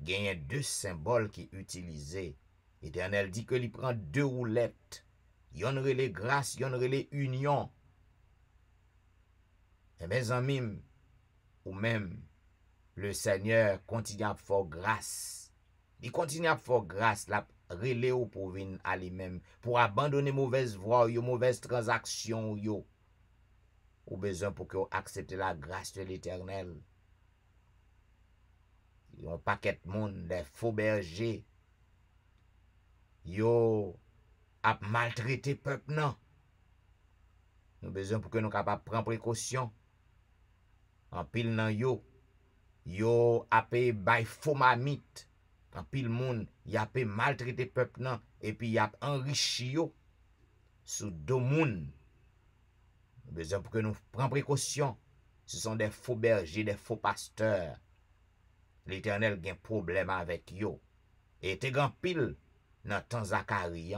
il y a deux symboles qui utilisés. L'Éternel dit que il prend deux roulettes. Yon relè grâce, yon relè union. Et mes amis, ou même le Seigneur continue à faire grâce. Il continue à faire grâce, la relè ou pour venir à lui-même, pour abandonner mauvaise voie, yo mauvaise transaction yo. Ou besoin pour que vous acceptez la grâce de l'Éternel. Yon paquet de monde, des faux bergers, yo a maltraité peuple non. Nous besoin pour que nous capables prendre précaution. En pile nan yo a bay faux mamite. En pile monde, y a maltraité peuple non et puis y a enrichi yo sous deux monde. Nous besoin pour que nous prenions précaution. Ce sont des faux bergers, des faux pasteurs. L'Éternel a un problème avec yo. Et te grand pile dans temps Zacharie.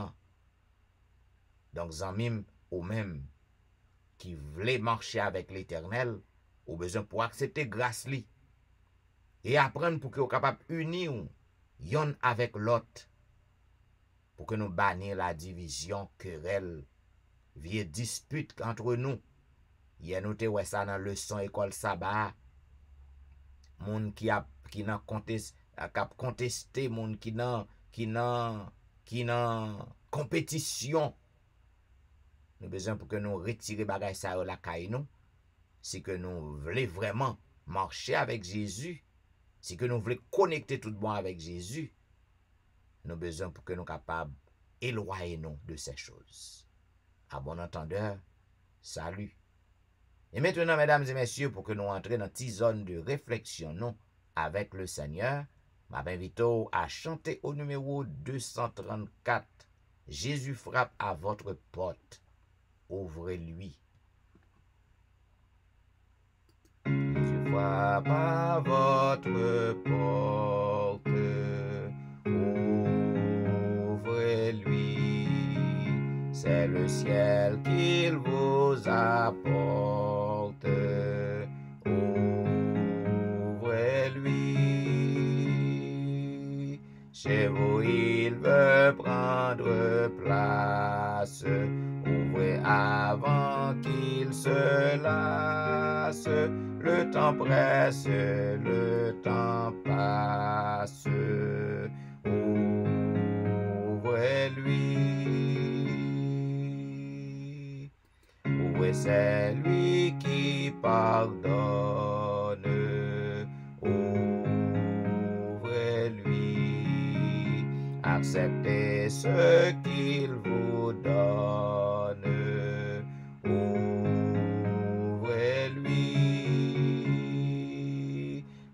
Donc, zanmim ou même qui voulait marcher avec l'Éternel, ou besoin pour accepter grâce li. Et apprendre pour que vous capable unir yon avec l'autre. Pour que nous bannir la division, querelle, vieille dispute entre nous. Hier nous te ouais ça dans leçon école sabbat. Moun qui nan contesté, moun qui nan compétition. Nous besoin pour que nous retirer bagay ça la caille nous. Si que nous voulons vraiment marcher avec Jésus, si que nous voulons connecter tout bon avec Jésus, nous besoin pour que nous capables éloigner nous de ces choses. À bon entendeur, salut. Et maintenant, mesdames et messieurs, pour que nous entrions dans une petite zone de réflexion, non, avec le Seigneur, m'invite à chanter au numéro 234. Jésus frappe à votre porte. Ouvrez-lui. Jésus frappe à votre porte. Ouvrez-lui. C'est le ciel qu'il vous apporte. Ouvrez-lui. Chez vous, il veut prendre place. Ouvrez avant qu'il se lasse. Le temps presse, le temps passe. Ouvrez-lui. Ouvrez, c'est lui qui pardonne. Ouvrez-lui. Acceptez ce qu'il vous donne. Ouvrez-lui.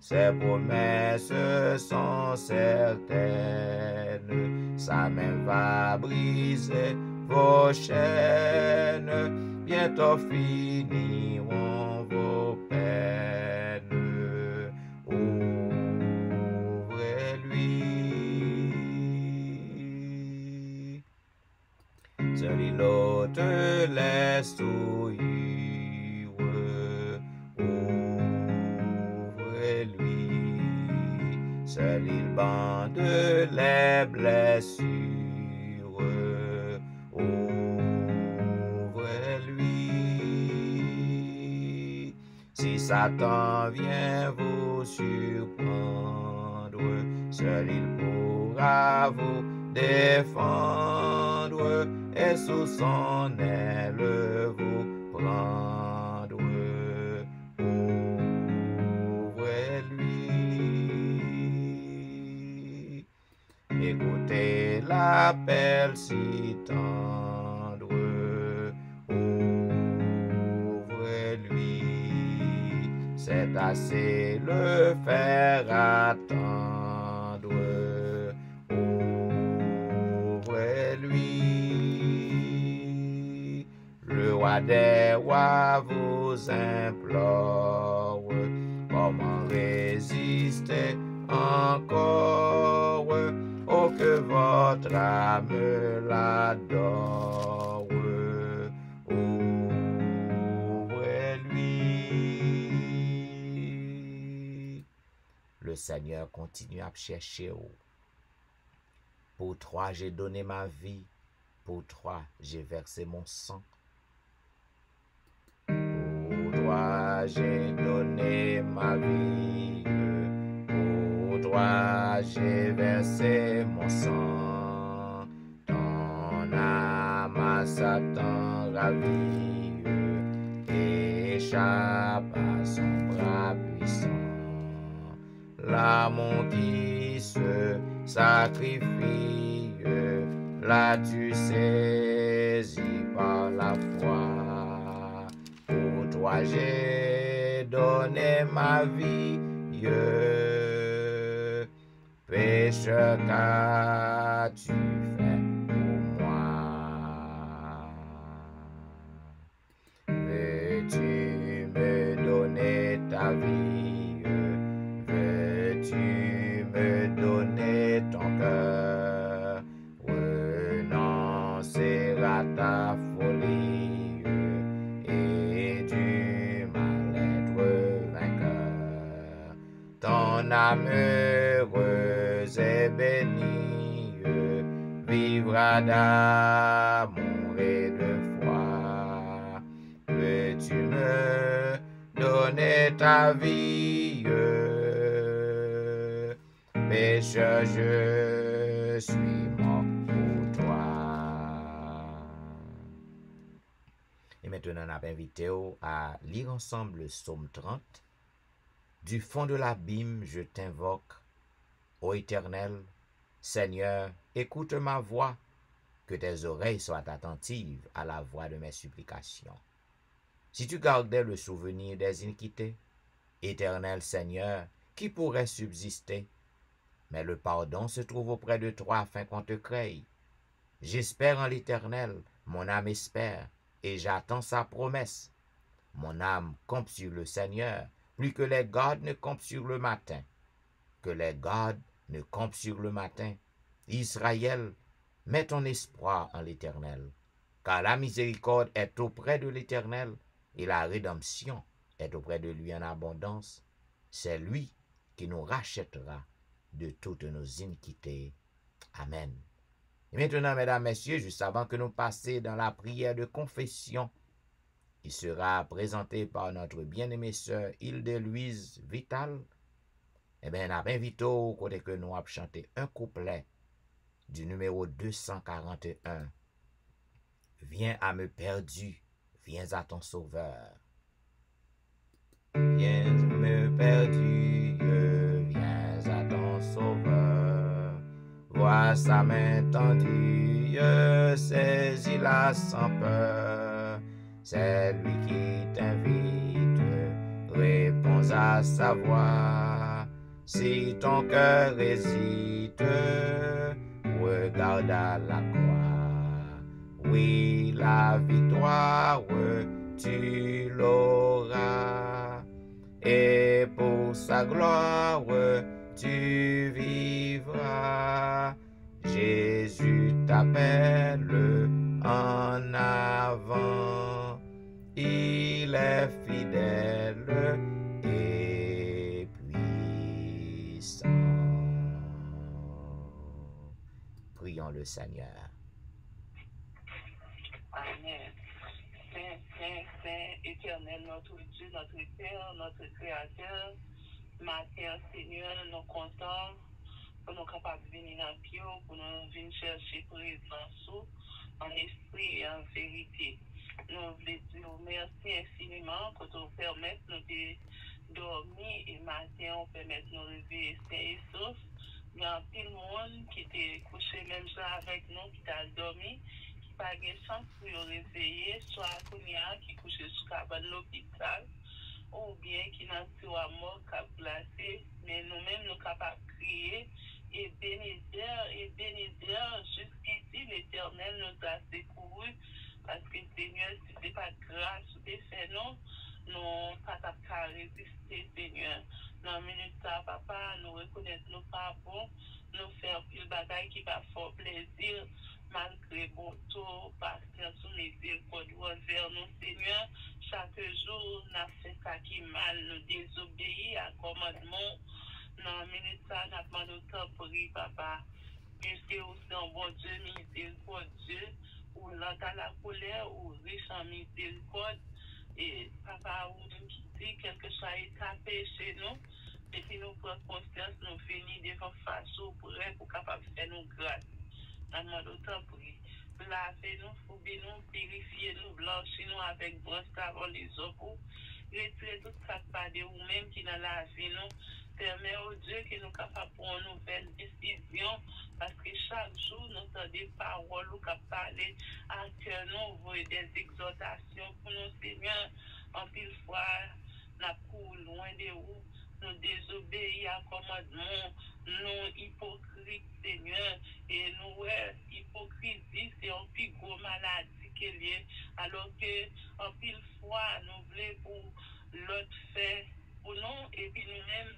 Ses promesses sont certaines. Sa main va briser vos chaînes. Bientôt finiront vos peines. Ouvrez-lui. Seul il ôte les souillures. Ouvrez-lui. Seul il bande les blessures. Ouvrez-lui. Si Satan vient vous surprendre, seul il pourra vous défendre et sous son aile vous prendre. Ouvrez-lui. Écoutez l'appel si tendre. Ouvre-lui, c'est assez le faire attendre. Ouvre-lui, le roi des rois vous implore. Comment résister encore? Oh, que votre âme l'adore. Ouvrez-lui. Le Seigneur continue à chercher. Pour toi, j'ai donné ma vie. Pour toi, j'ai versé mon sang. Pour toi, j'ai donné ma vie. Pour toi, j'ai versé mon sang. Ton âme à Satan ravie échappe à son bras puissant. L'amour qui se sacrifie, l'as-tu saisi par la foi? Pour toi j'ai donné ma vie, pécheur, qu'as-tu fait pour moi? Veux-tu me donner ta vie? Veux-tu me donner ton cœur? Renoncer à ta folie et du mal-être vainqueur. Ton âme heureuse et bénie vivra d'amour et de foi. Veux-tu me donner ta vie? Pécheur, je suis mort pour toi. Et maintenant, on a invité à lire ensemble le psaume 30. Du fond de l'abîme, je t'invoque, ô Éternel. Seigneur, écoute ma voix, que tes oreilles soient attentives à la voix de mes supplications. Si tu gardais le souvenir des iniquités, Éternel Seigneur, qui pourrait subsister? Mais le pardon se trouve auprès de toi afin qu'on te crée. J'espère en l'Éternel, mon âme espère, et j'attends sa promesse. Mon âme compte sur le Seigneur, plus que les gardes ne comptent sur le matin. Que les gardes ne comptent sur le matin. Israël, mets ton espoir en l'Éternel, car la miséricorde est auprès de l'Éternel, et la rédemption est auprès de lui en abondance. C'est lui qui nous rachètera de toutes nos iniquités. Amen. Et maintenant, mesdames, messieurs, juste avant que nous passions dans la prière de confession, qui sera présentée par notre bien-aimée sœur Hilde-Louise Vital, eh bien, nous invitons côté que nous avons chanté un couplet du numéro 241. Viens à me perdu, viens à ton sauveur. Viens à me perdu, viens à ton sauveur. Vois sa main tendue, saisis-la sans peur. C'est lui qui t'invite, réponds à sa voix. Si ton cœur hésite, regarde à la croix. Oui, la victoire, tu l'auras. Et pour sa gloire, tu vivras. Jésus t'appelle en avant. Il est fidèle et puissant. Prions le Seigneur. Amen. Saint, Saint, Saint, éternel, notre Dieu, notre Père, notre Créateur, matin, Seigneur, nous comptons pour nous capables de venir dans le pied, pour nous venir chercher présence en esprit et en vérité. Nous voulons dire merci infiniment pour nous permettre de dormir et matin, on permet de nous lever sains et saufs Il y a un petit monde qui était couché même ça avec nous, qui t'a dormi, qui n'a pas de chance pour le réveiller, soit Kounia qui couche sous cabane l'hôpital, ou bien qui n'a pas mort, qui a placé, mais nous-mêmes, nous capables de crier, et bénédère, jusqu'ici, l'Éternel nous a secourus, parce que Seigneur, si ce n'est pas grâce ou des faits, non, nous pas qu'à résister, Seigneur. Dans la minute ça, papa, nous reconnaître nos parents, nous faire pile bagaille qui va faire plaisir, malgré bon taux, patience ou miséricorde envers nous, Seigneur. Chaque jour, nous fait ça qui mal, nous désobéir à commandement. Dans la minute ça, nous demandons autant pour papa. Puisque vous êtes un bon Dieu miséricordieux, ou lent à la colère, ou riche en miséricorde. Et papa, ou même qui dit, quel que soit l'état péché nous, et puis nous prenons conscience, nous finissons devant face au prêt pour capable faire nous grâce. Nous demandons autant pour lavez-nous, foubez-nous, purifiez-nous, blanchissez-nous avec brosse avant les eaux. Retirez tout ça de vous-même qui dans la vie, nous. Permet au Dieu que nous capables pour une nouvelle décision, parce que chaque jour, nous avons des paroles qui parlent à cœur nous, voyez des exhortations pour nous, Seigneur. En pile fois, nous courons loin de vous, nous désobéissons à commandement, nous hypocrites, Seigneur, et nous, hypocrisie, c'est un plus gros maladie qu'il y a, alors que, en pile fois, nous voulons pour l'autre fait pour nous, et puis nous-mêmes,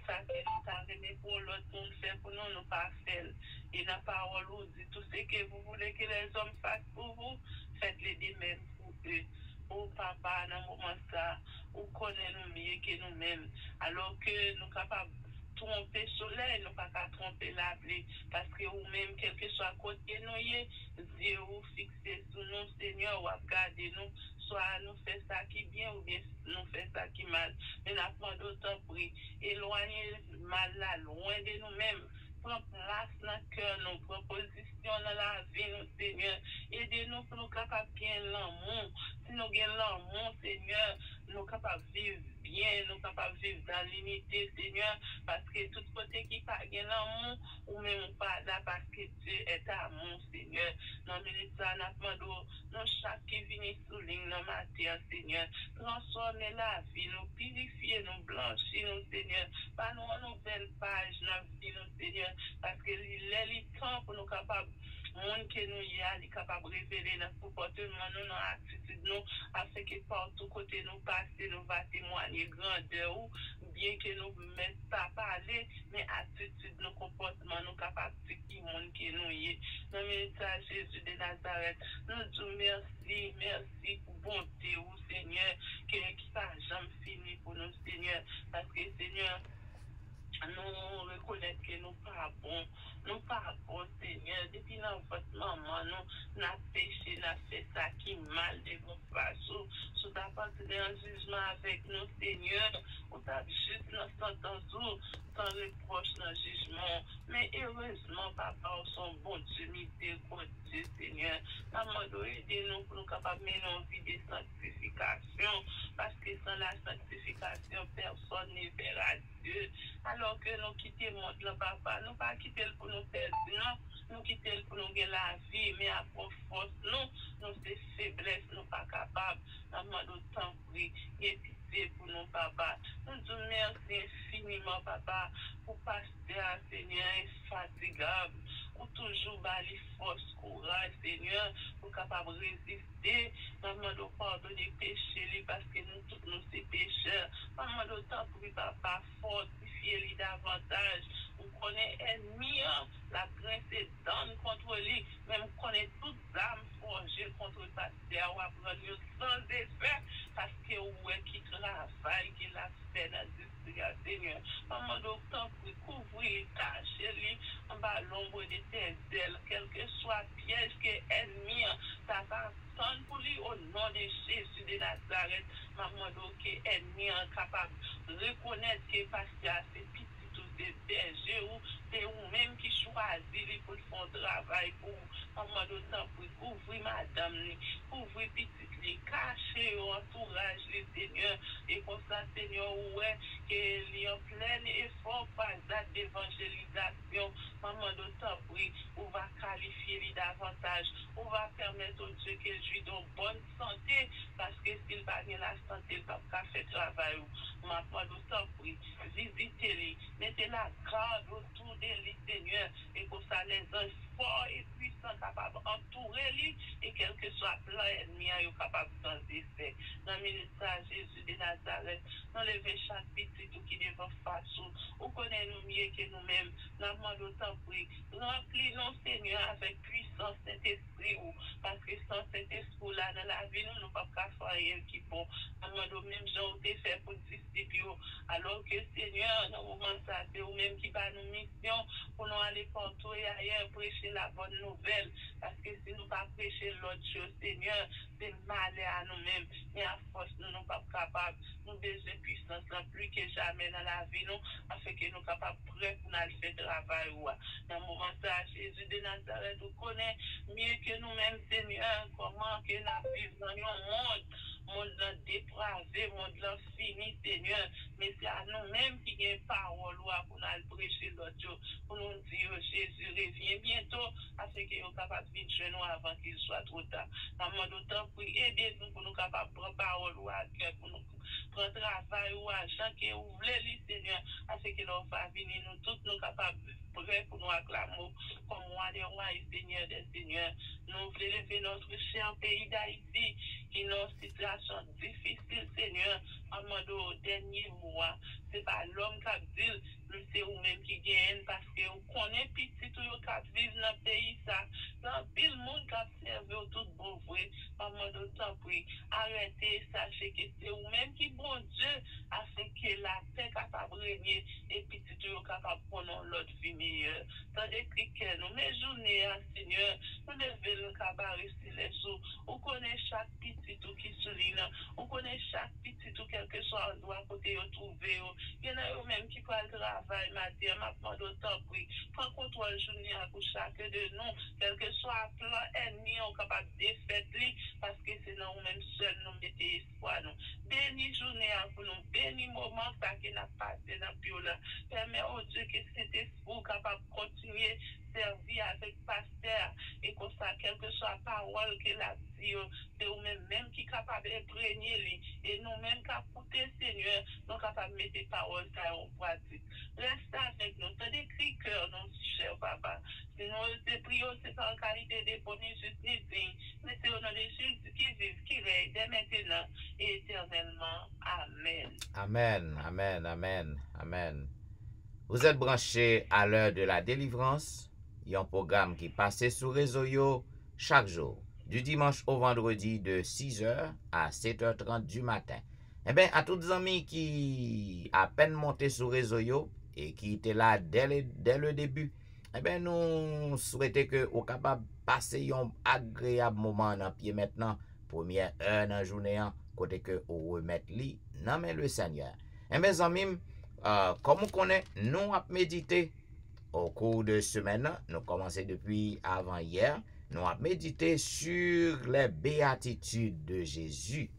ça que nous t'avons pour l'autre monde fait pour nous, nous pas faire. Et la parole vous dit tout ce que vous voulez que les hommes fassent pour vous, faites-les de même pour eux. Oh papa, dans ce moment ça, vous connaissez nous mieux que nous-mêmes, alors que nous sommes capables tromper le soleil, nous pas qu'à tromper la pluie, parce que vous-même, quel que soit côté nous, yeux vous fixez sur nous, Seigneur, ou regardez nous, soit nous fait ça qui bien ou bien nous fait ça qui mal. Mais nous avons d'autant pris, éloigner mal là, loin de nous-mêmes. Prends place dans le cœur, nos propositions dans la vie, nous, Seigneur. Aidez-nous pour nous capables de bien l'amour. Si nous gagnons l'amour, Seigneur, nous sommes capables de vivre bien, nous sommes capables de vivre dans l'unité, Seigneur, parce que tout côté qui pas gagne l'amour, ou même pas là parce que Dieu est amour, Seigneur. Dans le minute ça, nous demandons, nous chaque qui vient sous ligne dans ma terre, Seigneur, transformez la vie, nous purifiez, nous blanchir, nous, Seigneur, pas nous en nouvelle page dans la vie, nous, Seigneur, parce que les temps pour nous capables monde que nous y a, est capable de révéler notre comportement, nous, notre attitude, nous, afin que partout côté nous passer, nous va témoigner grandeur ou bien que nous ne mettons pas parler, mais attitude, nos comportements, nous capables de qui monde que nous y est. Dans le message Jésus de Nazareth, nous disons merci, merci pour bonté, ou Seigneur, qui n'a jamais fini pour nous, Seigneur, parce que Seigneur, nous reconnaissons que nous pas bons, Seigneur. Depuis dans votre maman, nous avons péché, nous avons fait ça qui mal de vos façons. Sous ta partie d'un jugement avec nous, Seigneur, ou t'as juste dans sentence sans reproche dans le jugement. Mais heureusement, papa, nous sommes bon Dieu, miséricordieux, Seigneur. Maman, aidez-nous pour nous capables de mener une vie de sanctification, parce que sans la sanctification, personne ne verra Dieu. Alors que nous quittons le monde, là, papa, nous pas quitter pour nous perdre, non. Nous quitter pour nous gagner la vie, mais à force, nous c'est faiblesse, nous pas capables. Nous demandons tant pris, et pitié pour nous, papa. Nous disons merci infiniment, papa, pour passer à Seigneur infatigable, pour toujours bali force, courage, Seigneur, pour capable résister. Nous demandons pardon des péchés, parce que nous tous nous sommes pécheurs. Nous demandons tant pris, papa, fortifier davantage. Vous connaissez ennemi, la grâce est donne contre lui, même connaît toutes âmes forgées contre le pasteur, ou apprendre sans effet, parce que vous êtes qui travaille, qui l'a fait dans le Seigneur. Maman, docteur, pour couvrir, cacher lui, en bas l'ombre de tes ailes, quel que soit piège que ennemi, ça va sonner pour lui au nom de Jésus de Nazareth. Maman, donc, ennemi incapable de reconnaître que pasteur, c'est petit. Des bergers ou c'est vous-même qui choisit pour faire un travail pour maman d'autant pour couvrir madame, couvrir petite, cacher entourage les Seigneur et comme ça Seigneur ouais qu'il y a plein effort par date d'évangélisation maman d'autant, oui, on va qualifier lui davantage, on va permettre au Dieu qu'il jouit dans bonne santé, parce que s'il va bien la santé, il va pas faire travail. Maman d'autant, oui, visitez-les, mettez la garde autour de lui, Seigneur, et pour ça, les anges forts et puissants capables d'entourer lui, et quel que soit plan ennemi, ils sont capables d'en effet. Dans le ministère Jésus de Nazareth, nous levons chaque petit tout qui devant face ou connaît-nous mieux que nous-mêmes. Nous demandons autant prix. Remplis-nous, Seigneur, avec puissance Saint-Esprit, parce que sans Saint-Esprit, là, dans la vie, nous ne pouvons pas faire rien qui bon. Nous demandons même gens qui fait pour discipler, alors que Seigneur, dans le moment ça, c'est vous-même qui va nous mission pour nous aller partout et ailleurs prêcher la bonne nouvelle. Parce que si nous ne pas prêcher l'autre chose, Seigneur, c'est mal à nous-mêmes. Mais à force, nous ne sommes pas capables. Nous besoin de puissance là, plus que jamais dans la vie, nous, afin que nous soyons capables prêts pour nous faire travail. Dans le moment ça, Jésus de Nazareth, nous connaît mieux que nous-mêmes, Seigneur, comment que nous vivons dans un monde dépravé, monde fini, Seigneur. Mais c'est à nous-mêmes qui avons parole pour nous prêcher l'autre, pour nous dire Jésus revient bientôt, afin que nous soyons capables de venir nous avant qu'il soit trop tard. Dans le monde autant pour aider nous, pour nous capables de prendre parole à cœur, pour nous prendre travail ou argent que vous voulez, Seigneur, afin que nous va venir nous tous nous capables prêts pour nous acclamer comme roi des rois et seigneur des seigneurs. Nous voulons lever notre cher pays d'Haïti qui est dans une situation difficile, Seigneur, en mode au dernier mois. Ce n'est pas l'homme qui a dit, mais c'est vous-même qui gagne parce que vous connaissez petit tout qui vivent dans le pays. Ça. Dans le monde qui a servi au tout bon vrai, en mode autant pris. Arrêtez, sachez que c'est vous-même qui, bon Dieu, a fait que la paix capable de régner et petit tout capable de prendre l'autre vie meilleure. Tandis que nous, mes journées, Seigneur, nous devons le cabaret sur les eaux. On connaît chaque petit tout qui souligne. On connaît chaque petit tout, quel que soit l'endroit côté où trouver. Il y en a eux-mêmes qui font le travail, Mathieu, maintenant d'autant prix. Prends contrôle journée pour chacun de nous, quel que soit le plan ennemi, on est capable de défaire parce que c'est nous-mêmes seuls nous mettons espoir. Béni journée pour nous, béni moment qui n'a passé dans le là. Permets au Dieu que cet esprit capable de continuer à servir avec pasteur et comme ça, quelle que soit la parole qu'il a dit, c'est nous-mêmes qui sommes capables d'imprégner lui et nous-mêmes qui écouter Seigneur, nous sommes capables de mettre les paroles en pratique. Reste avec nous, t'as des cris cœur, non, cher papa. Sinon, te prions, c'est en qualité de bonne justice, mais c'est au nom de Jésus qui vit, qui règne dès maintenant et éternellement. Amen. Amen, amen, amen, amen. Vous êtes branchés à l'heure de la délivrance. Il y a un programme qui passe sur réseau yo chaque jour, du dimanche au vendredi de 6h à 7h30 du matin. Eh bien, à tous les amis qui à peine monté sur réseau yo et qui étaient là dès le début, eh bien, nous souhaitons que vous capable de passer un agréable moment dans pied maintenant, première heure dans la journée, côté que vous remettez li dans le Seigneur. Eh bien, mes amis, comme vous connaissez, nous avons médité au cours de semaine, nous commençons depuis avant hier, nous avons médité sur les béatitudes de Jésus.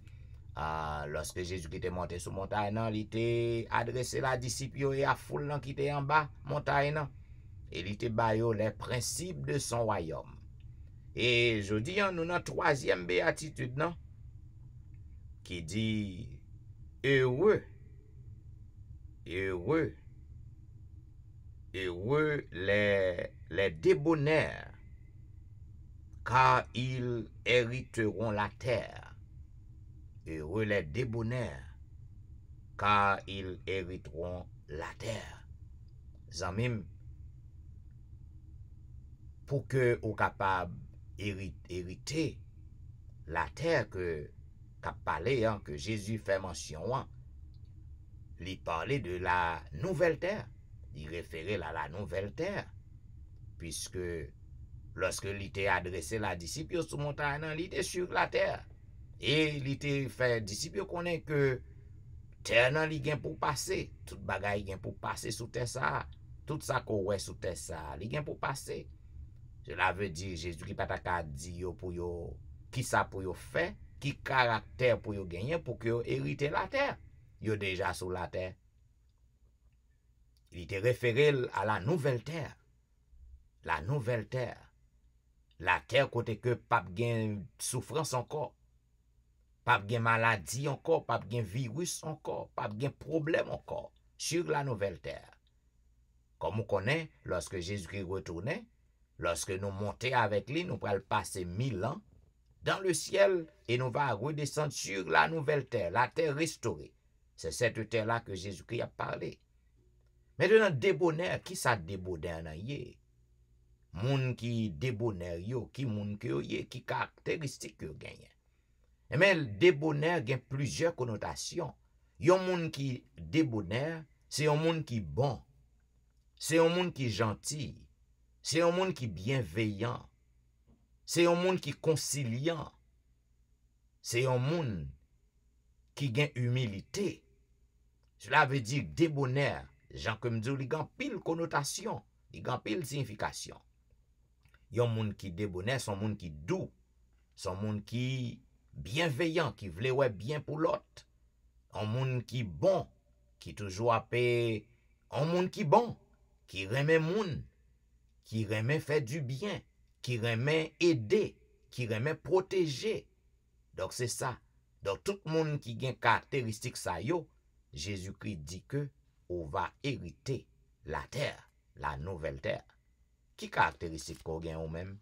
Lorsque Jésus qui était monté sur montagne, il était adressé à la disciples et à foule qui était en bas montagne. Et il était baillé les principes de son royaume. Et je dis, nous avons troisième béatitude, non? Qui dit, heureux les débonnaires, car ils hériteront la terre. Heureux les débonnaires, car ils hériteront la terre. Zamim, pour que vous capable hériter la terre que que Jésus fait mention, il parlait de la nouvelle terre. Il référait à la nouvelle terre. Puisque lorsque il était adressé la disciple sur montagne, il était sur la terre. Et il était fait disciple connaît que terre nan li gen pour passer. Tout bagay gen pour passer sous terre ça. Tout ça qu'on ouais sous terre ça, li gen pour passer. Cela veut dire Jésus qui pas ta dit yo pour yo qui ça pour yo fait, qui caractère pour yo gagner pour que yo hériter la terre. Yo déjà sur la terre. Il était référé à la nouvelle terre. la nouvelle terre. La terre côté que pas gen souffrance encore. Pas gen maladie encore, pas gen virus encore, pas gen problème encore sur la nouvelle terre. Comme on connaît, lorsque Jésus-Christ retournait, lorsque nous montions avec lui, nous pourrons passer 1000 ans dans le ciel et nous va redescendre sur la nouvelle terre, la terre restaurée. C'est cette terre-là que Jésus-Christ a parlé. Maintenant, débonnaire, qui ça débonnaire nan yé? Moun qui débonnaire yo, qui moun ki yo yé, qui caractéristique yo gagne. Mais le débonnaire gagne plusieurs connotations. Yon moun qui débonnaire, c'est un moun qui bon. C'est un monde qui est gentil. C'est un monde qui est bienveillant. C'est un monde qui est conciliant. C'est un monde qui a humilité. Cela veut dire débonnaire. Jean comme dit, il y a pile connotation, il y a pile signification. Il y a un monde qui débonnaire, c'est un monde qui doux, c'est un monde qui bienveillant, qui veut ouais bien pour l'autre. Un monde qui bon, qui toujours appelle un monde qui bon. Qui remet moun, qui remet faire du bien, qui remet aider, qui remet protéger. Donc c'est ça. Donc tout le monde qui a une caractéristique ça yo, Jésus-Christ dit que on va hériter la terre, la nouvelle terre. Qui caractéristique qu'on gagne ou même?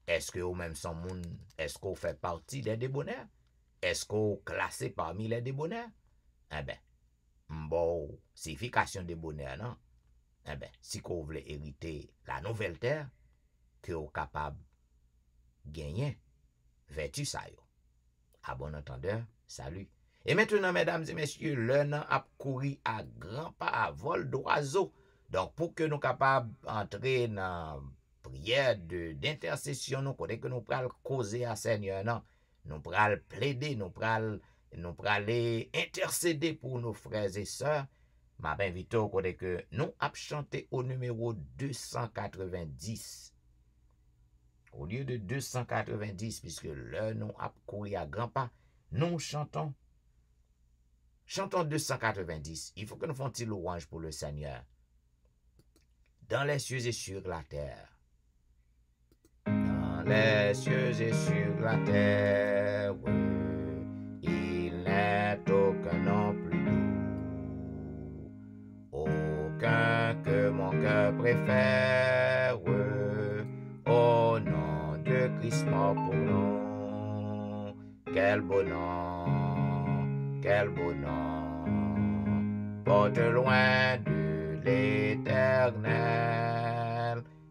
Est-ce que ou même son monde, est-ce qu'on fait partie des débonnaires? Est-ce qu'on classé parmi les débonnaires? Eh ben, bon, signification débonnaire, non? Eh bien, si vous voulez hériter la nouvelle terre, que vous êtes capable de gagner vertu ça yo. À bon entendeur, salut. Et maintenant, mesdames et messieurs, l'un a couru à grands pas à vol d'oiseau. Donc, pour que nous capables d'entrer dans la prière d'intercession, nous connaissons que nous pourrons causer à Seigneur, non? Nous pourrons plaider, nous pourrons intercéder pour nos frères et sœurs. M'a invité au côté que nous avons chanté au numéro 290. Au lieu de 290, puisque là, nous avons couru à grands pas, nous chantons. Chantons 290. Il faut que nous fassions un petit louange pour le Seigneur. Dans les cieux et sur la terre. Dans les cieux et sur la terre, oui, il n'est aucun nom plus doux, aucun que mon cœur préfère, au nom de Christ mort pour nous. Quel beau nom, quel beau nom, porte loin de l'éternel.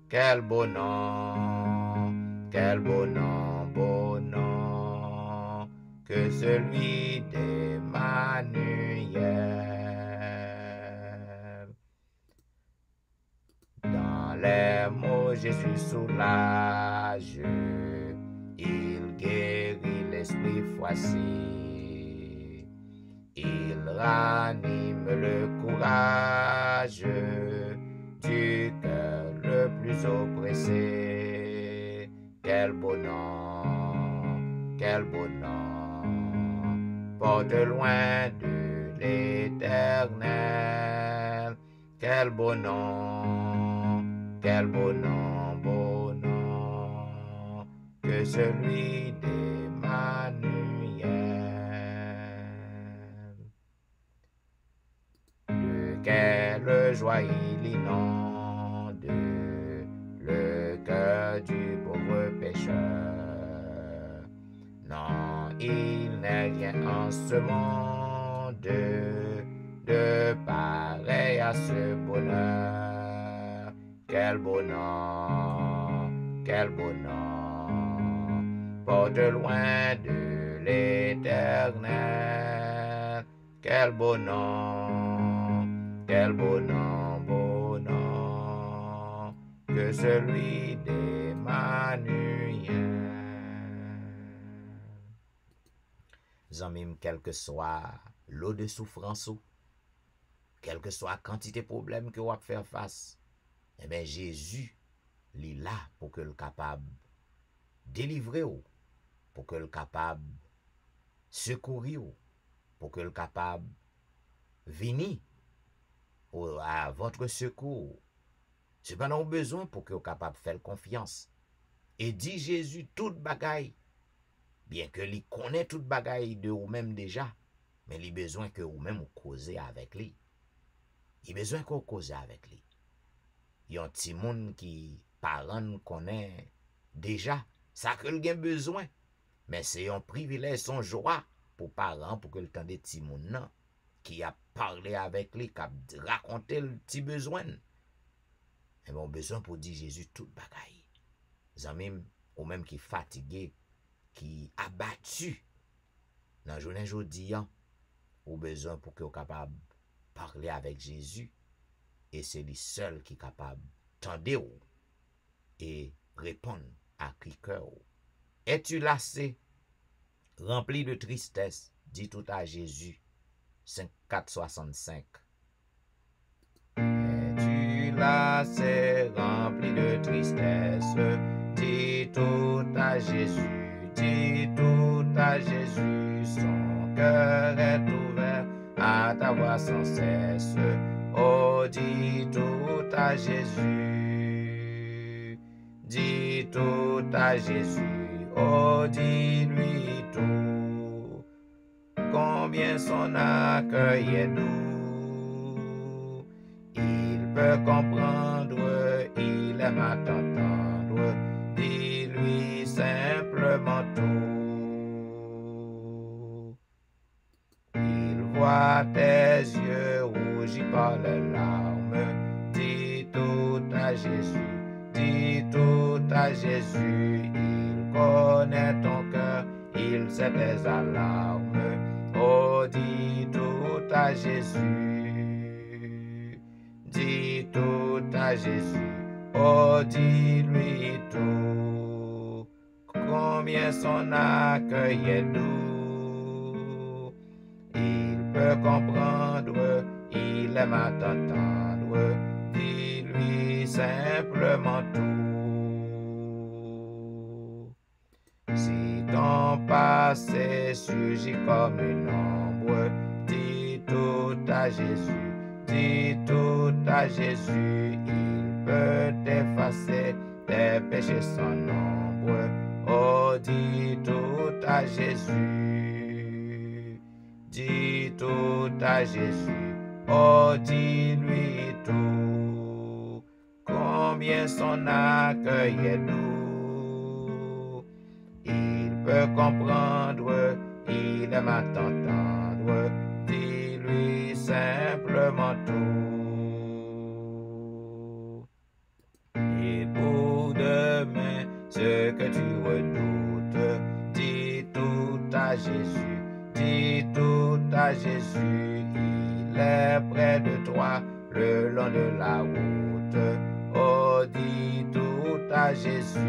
Quel beau nom, beau nom, que celui d'Emmanuel. Dans les mots Jésus soulage, il guérit l'esprit froissé, il ranime le courage du cœur le plus oppressé. Quel beau nom, porte loin de l'éternel. Quel beau nom, beau nom, que celui d'Emmanuel. De quelle joie il inonde le cœur du pauvre pécheur. Non, il n'est rien en ce monde de pareil à ce bonheur. Quel beau nom, porte loin de l'éternel. Quel beau nom, beau nom, que celui d'Emmanuel. Zanmim, quel que soit l'eau de souffrance ou, quelle que soit la quantité de problèmes que vous avez faire face, eh bien Jésus, il est là pour que le capable délivrer ou, pour que le capable secourir ou, pour que le capable venir à votre secours. Cependant, on besoin pour que vous capable de faire confiance. Et dit Jésus toute bagaille, bien que lui connaît toute bagaille de vous-même déjà, mais il a besoin que vous-même vous causez avec lui. Il a besoin qu'on cause avec lui. Il y a un petit monde qui parents connaît déjà, ça que le a besoin. Mais c'est un privilège, son joie pour parents, pour que le temps des petits monde qui a parlé avec lui, qui a raconté le petit besoin. Et bon, besoin pour dire Jésus toute bagaille. Zami, ou même qui fatigué, qui abattu. Dans la journée aujourd'hui, ou besoin pour que vous capable de parler avec Jésus. Et c'est lui seul qui est capable d'entendre et répondre à cri cœur. Es-tu lassé, rempli de tristesse, dit tout à Jésus, 54-65. Es-tu lassé, rempli de tristesse, dis tout à Jésus, dis tout à Jésus, son cœur est ouvert à ta voix sans cesse. Oh, dis tout à Jésus, dis tout à Jésus, oh, dis-lui tout, combien son accueil est doux, il peut comprendre, il aime à t'entendre, dis-lui simplement tout. Il voit tes yeux rougis par les larmes, dis tout à Jésus, dis tout à Jésus, il connaît ton cœur, il sait tes alarmes, oh dis tout à Jésus, dis tout à Jésus, oh dis-lui tout, combien son accueil est doux, il peut comprendre, il aime à t'entendre, dis-lui simplement tout. Si ton passé surgit comme une ombre, dis tout à Jésus, dis tout à Jésus, il peut t'effacer tes péchés sans nombre, oh dis tout à Jésus, dis tout à Jésus, oh dis-lui tout, combien son accueil est doux, il peut comprendre, il aime à t'entendre, dis-lui simplement tout. Et pour demain, ce que tu redoutes, dis tout à Jésus, dis tout à Jésus, il est près de toi le long de la route, oh dis tout à Jésus,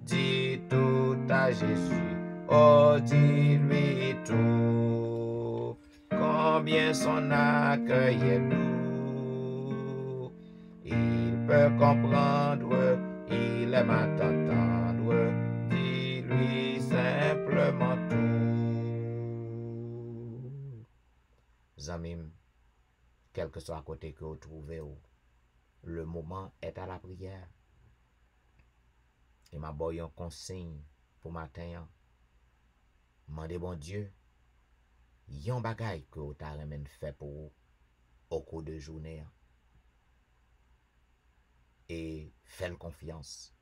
dis tout à Jésus, oh dis-lui tout, combien son accueil est doux, il peut comprendre, il aime à t'entendre, dis-lui simplement tout. Zamim, quel que soit à côté que vous trouvez, le moment est à la prière. Et ma boy un consigne pour matin. Mandez bon Dieu, yon bagay que vous ta remen fait pour vous au cours de journée. Et faites confiance.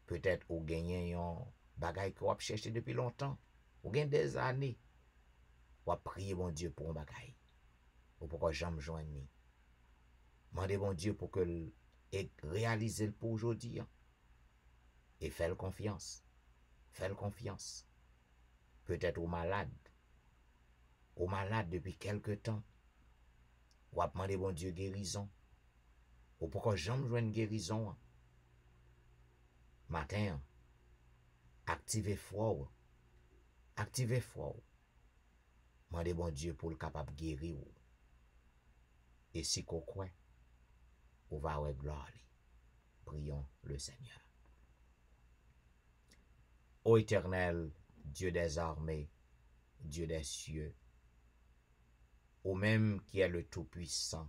Peut-être vous gagnez un bagay que vous avez cherché depuis longtemps. Vous gagnez des années. Vous priez bon Dieu pour un bagay. Ou pourquoi j'aime joindre. Mandez bon Dieu pour que réaliser le pour aujourd'hui. Et faites confiance. Faites confiance. Peut-être vous malade. Ou malade depuis quelque temps. Ou demandez bon Dieu guérison. Ou pourquoi j'aime joindre guérison. Matin, activez foi. Activez foi. Mandez bon Dieu pour le capable de guérir. Et si qu'on croit, on va avoir gloire. Prions le Seigneur. Ô Éternel, Dieu des armées, Dieu des cieux, ô même qui est le Tout-Puissant,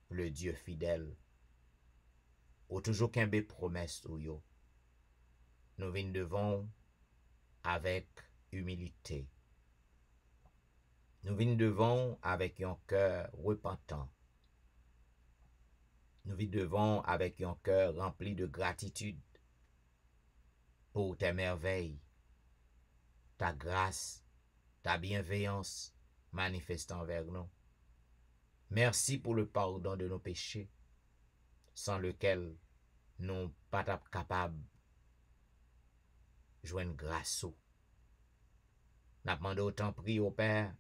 le Dieu fidèle, ou toujours qu'un bé promesse ou yo. Nous venons devant avec humilité. Nous venons devant avec un cœur repentant. Nous venons devant avec un cœur rempli de gratitude pour tes merveilles, ta grâce, ta bienveillance manifestant envers nous. Merci pour le pardon de nos péchés, sans lequel nous ne sommes pas capables de joindre grâce. Nous demandons autant prier au Père,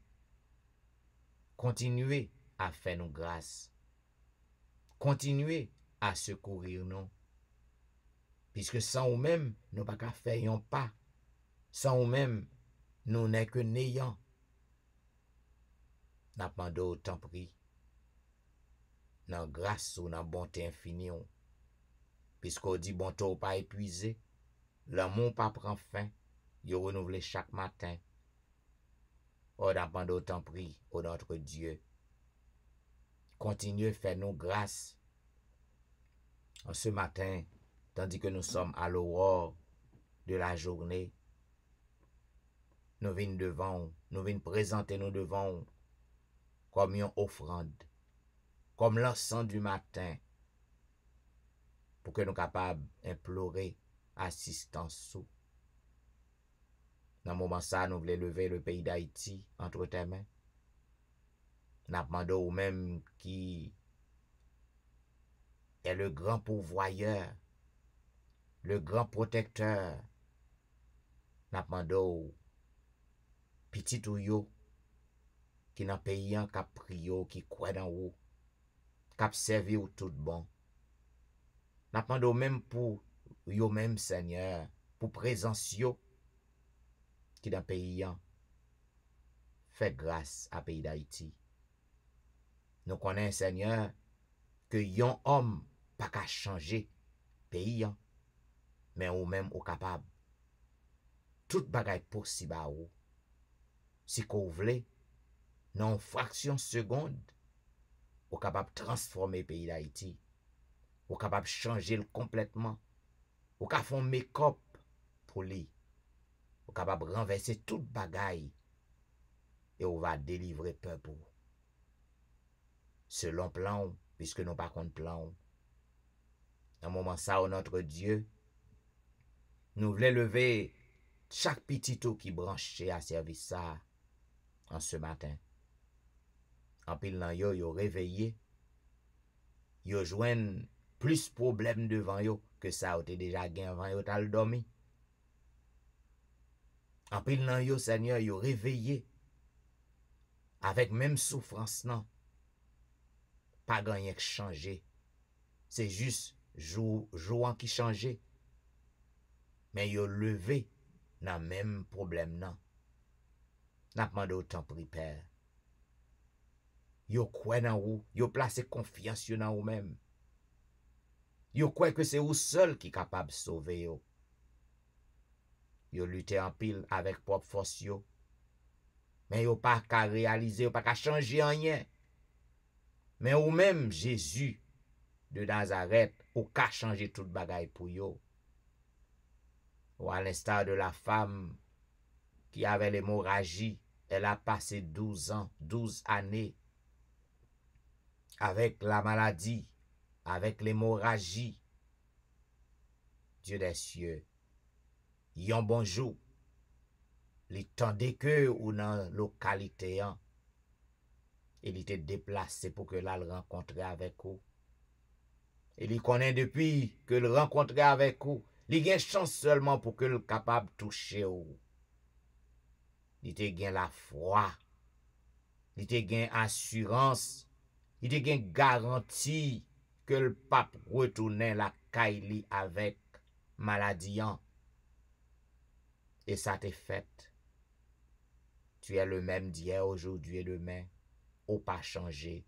continuez à faire nos grâces, continuez à secourir nous, puisque sans nous-mêmes, nous ne pouvons pas faire un pas, sans nous-mêmes, nous n'est que néant. Nous demandons autant prier, dans grâce ou dans bonté infinie, puisqu'on dit bon temps pas épuisé, l'amour pas prend fin, il renouvelle chaque matin. On demande autant prier au notre Dieu. Continuez à faire nos grâces en ce matin, tandis que nous sommes à l'aurore de la journée. Nous venons devant, nous venons présenter nous devant comme une offrande, comme l'encens du matin, pour que nous soyons capables d'implorer assistance. Dans le moment ça, nous voulons lever le pays d'Haïti entre tes mains. Nous demandons au même qui est le grand pourvoyeur, le grand protecteur. Nous demandons petit ou yo qui dans le pays qui a prié, qui croit dans vous, qui a servi ou tout bon. Nous demandons même pour yo même Seigneur, pour présence yo qui dans le pays fait grâce à pays d'Haïti. Nous connaissons Seigneur que yon homme pas qu'à changer pays, mais ou même ou capable. Tout bagay possible à ou. Si vous voulez, dans une fraction seconde, vous capable de transformer le pays d'Haïti. Vous capable de changer complètement. Vous capable de faire un make-up pour lui. Vous capable de renverser tout bagay et on va délivrer le peuple. Selon plan, puisque nous pas contre plan. Dans un moment ça, notre Dieu, nous voulons lever chaque petit tout qui branché à service ça en ce matin. En pile nan yo réveillé, yo joignent plus problème devant yo que ça ou déjà gagné avant yo t'al dormi. En pile nan yo Seigneur yo réveillé avec même souffrance non. Pas gagné que changer. C'est juste jouant qui changer. Mais yo levé dans même problème non. N'a demandé autant pri Père. Yo croit dans vous, yo placé confiance dans vous même. Yo croit que c'est vous seul qui capable de sauver yo. Yo lutter en pile avec propre force yo. Mais yo pas qu'à réaliser, yo pas qu'à changer rien. Mais ou même Jésus de Nazareth, ou qu'à changer toute bagaille pour yo. Ou à l'instar de la femme qui avait l'hémorragie, elle a passé 12 ans, 12 années avec la maladie, avec l'hémorragie. Dieu des cieux, yon bonjour, li tendait que ou dans localité, il était déplacé pour que là le rencontrer avec vous. Et il connaît depuis que le rencontrer avec vous, il a chance seulement pour que le capable de toucher vous. Il te gain la foi, il te gain assurance, il te gain garantie que le pape retourne la caille avec maladie. Et ça t'est fait. Tu es le même d'hier, aujourd'hui et demain. Ou pas changé.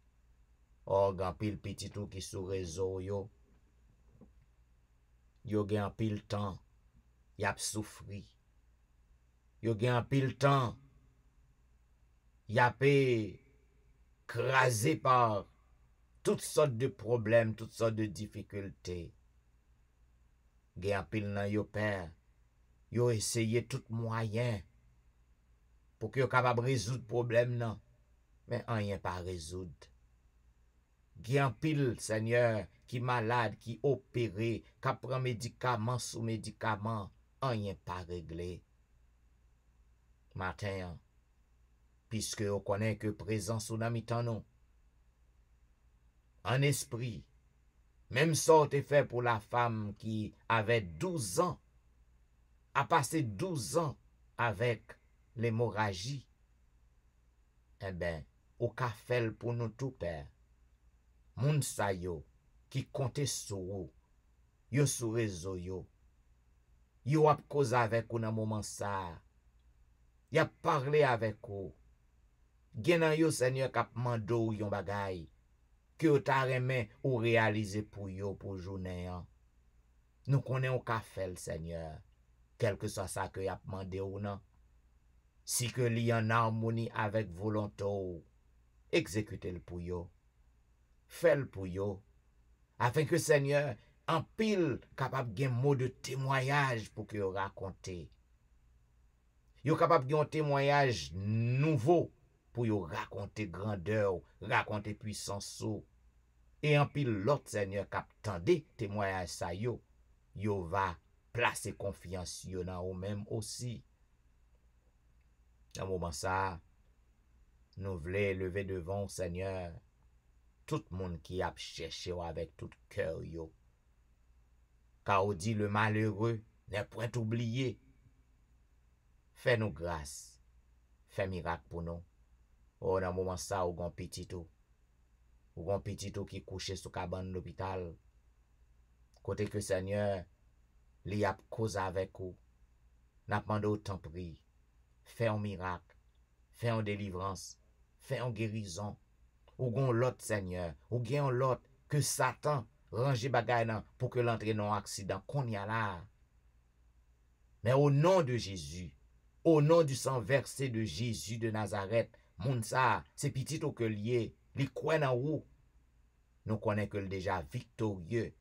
Or, gan pile petit tout qui sous réseau yo. Yo gen pile temps. Y a souffri. Yo gen pile temps. Y a crasé par toutes sortes de problèmes, toutes sortes de difficultés. Gen pile nan yo père, yo essayé tout moyen pour que yo capable résoudre problème nan, mais rien pas résoudre. Gen pile Seigneur qui malade, qui opéré, qui prend médicament sous médicament, rien pas réglé. Matin, puisque on connaît que présence ou nan mitan nou, en esprit, même ça t'est fait pour la femme qui avait 12 ans, a passé 12 ans avec l'hémorragie. Eh ben, au ka fait pour nous tout père. Moun sa yo, qui compte sur yo sous réseau yo ap cause avec ou nan moment ça. Y a parlé avec ou. Gen nan yo Seigneur kap mando ou yon bagay. Que ou ta remen ou réaliser pour yo pour journée an. Nous connaissons au ka fel Seigneur. Quel que soit ça que y a demandé ou non. Si que li en harmonie avec volonté ou, exécutez-le pour yo. Fais-le pour yo. Afin que Seigneur, en pile capable gen mot de témoignage pour que yo raconte. Yo capable gen un témoignage nouveau pour yo raconter grandeur, raconter puissance ou. Et en pile l'autre Seigneur cap tande témoignage sa yo va placer confiance yo dans ou même aussi. Dans moment ça, nous voulons lever devant Seigneur tout le monde qui a cherché avec tout cœur yo. Car on dit le malheureux n'est point oublié. Fais-nous grâce. Fais miracle pour nous. Oh, dans moment ça, ou gon petit tout. Ou gon petit tout qui couché sous cabane l'hôpital. Côté que Seigneur, li a cause avec vous. N'a demandé autant pris. Fais un miracle. Fais une délivrance. Fais une guérison. Ou gon l'autre Seigneur. Ou gen l'autre que Satan range bagay nan pour que l'entre dans accident qu'on y a là. Mais au nom de Jésus, au nom du sang versé de Jésus de Nazareth, moun sa, c'est petit au que lié, li kwen nan ou. Nous connaissons que le déjà victorieux.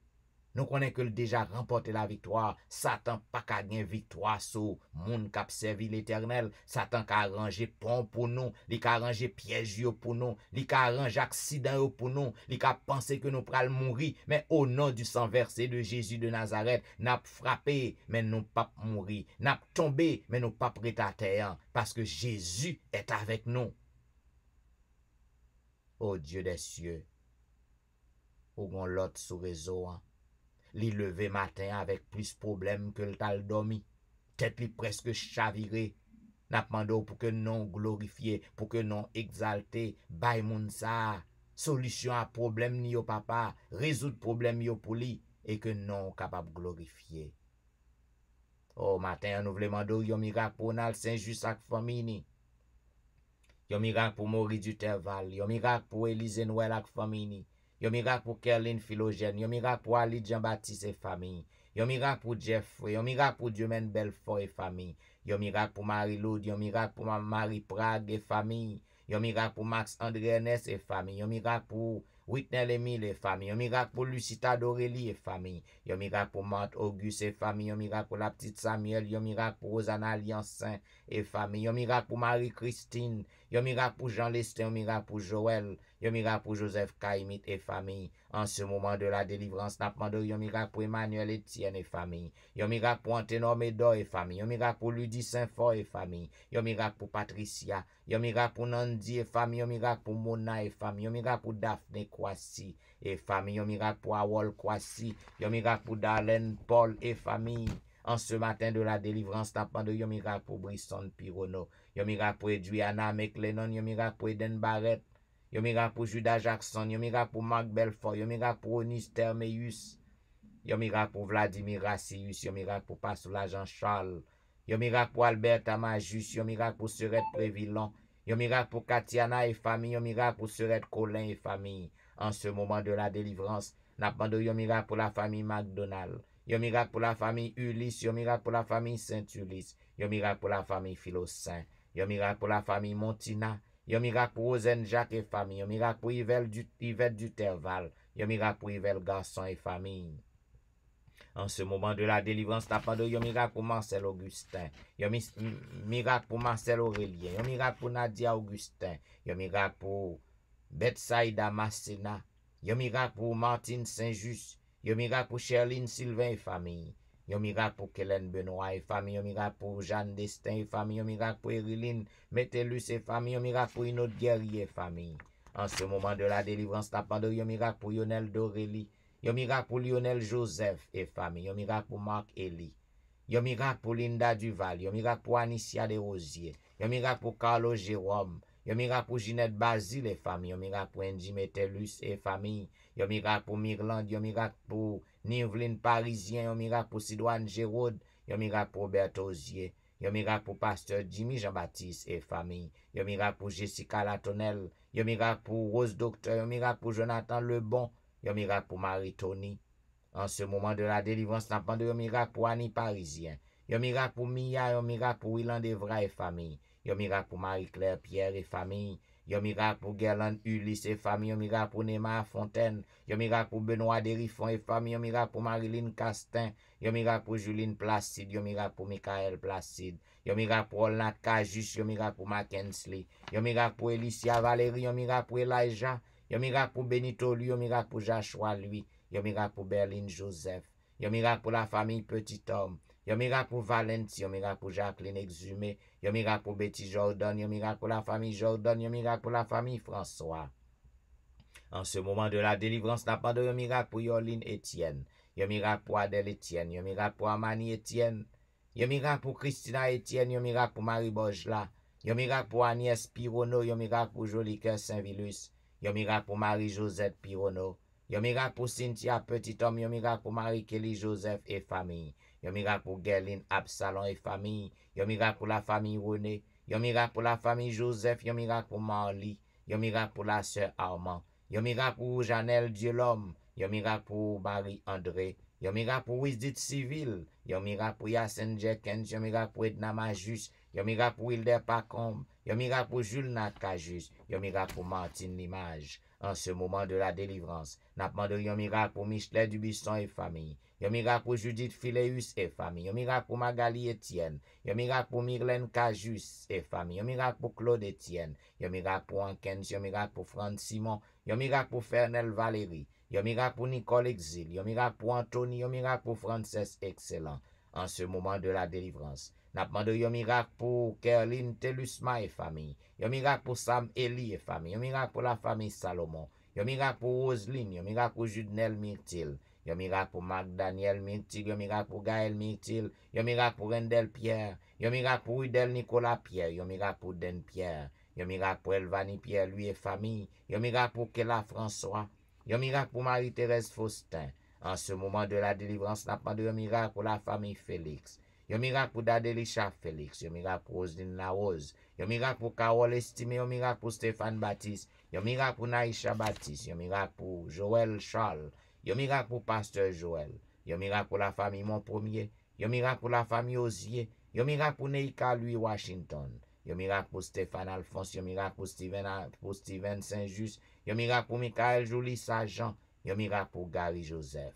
Nous connaissons que le déjà remporté la victoire. Satan pas ka gen victoire sous moun k'ap servi l'Éternel. Satan ka arrangé pont pour nous, li ka arrangé piège yo pour nous, li ka arrangé accident yo pour nous, li ka pensé que nous pral mourir, mais au nom du sang versé de Jésus de Nazareth, n'a frappé mais nous pas mourir, n'a tombé mais nous pas prêt à terre parce que Jésus est avec nous. Ô Dieu des cieux, ou gon l'autre sous réseau, li levé matin avec plus problème que le tal dormi. Tête li presque chaviré. N'a demandé pour que non glorifié, pour que non exalté, bay moun sa, solution à problème ni yo papa, résoudre problème yo pour li, et que non capable glorifier. Oh matin, nous voulons demander yon miracle pour Nal Saint-Just ak famille ni. Yon miracle pour Maurice Duterval, yon miracle pour Élise Noël ak famille ni. Yon miracle pour Kerline Philogène, yon miracle pour Ali Jean-Baptiste et famille. Yon miracle pour Jeffrey, yon miracle pour Diomène Belfort et famille. Yon miracle pour Marie-Laude, yon miracle pour Marie Prague et famille. Yon miracle pour Max André Ernest et famille. Yon miracle pour Whitney Emile et famille. Yon miracle pour Lucita Dorélie et famille. Yon miracle pour Marthe Auguste et famille. Yon miracle pour la petite Samuel. Yon miracle pour Rosanna Alliance Saint et famille. Yon miracle pour Marie-Christine. Yon miracle pour Jean Lestin. Yon miracle pour Joël. Yon miracle pour Joseph Kaimit et famille. En ce moment de la délivrance, n'a demandé yon miracle pour Emmanuel Etienne et famille. Yon miracle pour Anténor Médor et famille. Yon miracle pour Ludie Saint-Fort et famille. Yon miracle pour Patricia. Yon miracle pour Nandi et famille. Yon miracle pour Mona et famille. Yon miracle pour Daphné Kwasi et famille. Yon miracle pour Awol Kwasi. Yon miracle pour Darlene Paul et famille. En ce matin de la délivrance, n'a demandé yon miracle pour Brisson Pirono. Yon miracle pour Edwiana McLennan. Yon miracle pour Eden Barrett. Yon miracle pour Judas Jackson, yon miracle pour Marc Belfort, yon miracle pour Onis Termeus, yon miracle pour Vladimir Rassius, yon miracle pour Pasteur Jean Charles, yon miracle pour Albert Amajus, yon miracle pour Serette Prévillon, yon miracle pour Katiana et famille, yon miracle pour Serette Colin et famille. En ce moment de la délivrance, n'a demandé yon miracle pour la famille McDonald, yon miracle pour la famille Ulysse, yon miracle pour la famille Saint-Ulysse, yon miracle pour la famille Philosaint, yon miracle pour la famille Montina, Yon miracle pour Rosen Jacques et famille. Yon miracle pour Yvette Duterval. Yon miracle pour Yvette Garçon et famille. En ce moment de la délivrance, n'a pas de yon miracle pour Marcel Augustin. Yon miracle pour Marcel Aurélien. Yon miracle pour Nadia Augustin. Yon miracle pour Betsaïda Massena. Yon miracle pour Martine Saint-Just. Yon miracle pour Sherline Sylvain et famille. Yon miracle pour Kellen Benoît et famille. Yon miracle pour Jeanne Destin et famille. Yon miracle pour Eriline Metellus et famille. Yon miracle pour une autre guerrier et famille. En ce moment de la délivrance, n'a pas de yon miracle pour Lionel Dorélie. Yon miracle pour Lionel Joseph et famille. Yon miracle pour Marc Elie. Yon miracle pour Linda Duval. Yon miracle pour Anicia Desrosiers. Yon miracle pour Carlo Jérôme. Yon miracle pour Ginette Basile et famille. Yon miracle pour Angie Metellus et famille. Yon miracle pour Mirland. Yon miracle pour Niveline Parisien. Yon miracle pour Sidoine Géraude. Yon miracle pour Roberto Osier. Yon miracle pour Pasteur Jimmy Jean-Baptiste et famille. Yon miracle pour Jessica Latonnel. Yon miracle pour Rose Docteur. Yon miracle pour Jonathan Lebon. Yon miracle pour Marie-Tony. En ce moment de la délivrance, n'a pas de yon miracle pour Annie Parisien. Yon miracle pour Mia. Yon miracle pour Willan Devra et famille. Yon miracle pour Marie-Claire Pierre et famille. Yon miracle pour Gerland Ulysse et famille. Yon miracle pour Néma Fontaine. Yon miracle pour Benoît Derifon et famille. Yon miracle pour Marilyn Castin. Yon miracle pour Juline Placide. Yon miracle pour Michael Placide. Yon miracle pour Olnat Kajus. Yon miracle pour Mackensley. Yon miracle pour Elicia Valérie. Yon miracle pour Elijah. Yon miracle pour Benito lui. Yon miracle pour Joshua lui. Yon miracle pour Berlin Joseph. Yon miracle pour la famille Petit Homme. Yon miracle pour Valentin. Yon miracle pour Jacqueline Exhumé. Yon miracle pour Betty Jordan. Yon miracle pour la famille Jordan. Yon miracle pour la famille François. En ce moment de la délivrance, n'a pas de yon miracle pour Yoline Etienne. Yon miracle pour Adèle Etienne. Yon miracle pour Amani Etienne. Yon miracle pour Christina Etienne. Yon miracle pour Marie Bojla. Yon miracle pour Agnès Pirono. Yon miracle pour Jolicoeur Saint-Vilus. Yon miracle pour Marie-Josette Pirono. Yon miracle pour Cynthia Petit Homme. Yon miracle pour Marie-Kelly Joseph et famille. Yon miracle pour Gerline Absalon et famille. Yon miracle pour la famille René. Yon miracle pour la famille Joseph. Yon miracle pour Marly. Yon miracle pour la sœur Armand. Yon miracle pour Janelle Dieu l'homme. Yon miracle pour Marie-André. Yon miracle pour Wizdit Civil. Yon miracle pour Yassen Jenkins. Yon miracle pour Edna Majus. Yon miracle pour Wilder Pacombe. Yon miracle pour Jules Nat Kajus. Yon miracle pour Martine Limage. En ce moment de la délivrance, n'a demandé yon miracle pour Michelet Dubisson et famille. Yon miracle pour Judith Phileus et famille. Yon miracle pour Magali Etienne. Yon miracle pour Myrlène Cajus et famille. Yon miracle pour Claude Etienne. Yon miracle pour Ankens. Yon miracle pour Franck Simon. Yon miracle pour Fernel Valérie. Yon miracle pour Nicole Exil. Yon miracle pour Anthony. Yon miracle pour Frances Excellent. En ce moment de la délivrance, n'a demandé yon miracle pour Kerline Telusma et famille. Yon miracle pour Sam Eli et famille. Yon miracle pour la famille Salomon. Yon miracle pour Roseline. Yon miracle pour Judnel Myrtil. Yon miracle pour Marc Daniel Myrtil. Yon miracle pour Gaël Myrtil. Yon miracle pour Rendel Pierre. Yon miracle pour Udel Nicolas Pierre. Yon miracle pour Den Pierre. Yon miracle pour Elvani Pierre, lui et famille. Yon miracle pour Kela François. Yon miracle pour Marie-Thérèse Faustin. En ce moment de la délivrance, n'a pas de miracle pour la famille Félix. Yon miracle pour Dadelisha Félix. Yon miracle pour Roselyne Larose. Yon miracle pour Carole Estimé. Yon miracle pour Stéphane Baptiste. Yon miracle pour Naïcha Baptiste. Yon miracle pour Joël Charles. Yon miracle pour Pasteur Joël. Yon miracle pour la famille Montpremier. Yon miracle pour la famille Osier. Yon miracle pour Neika Louis Washington. Yon miracle pour Stéphane Alphonse. Yon miracle pour Steven Saint-Just. Yon miracle pour Michael Jolie Saint-Jean. Yon miracle pour Gary Joseph.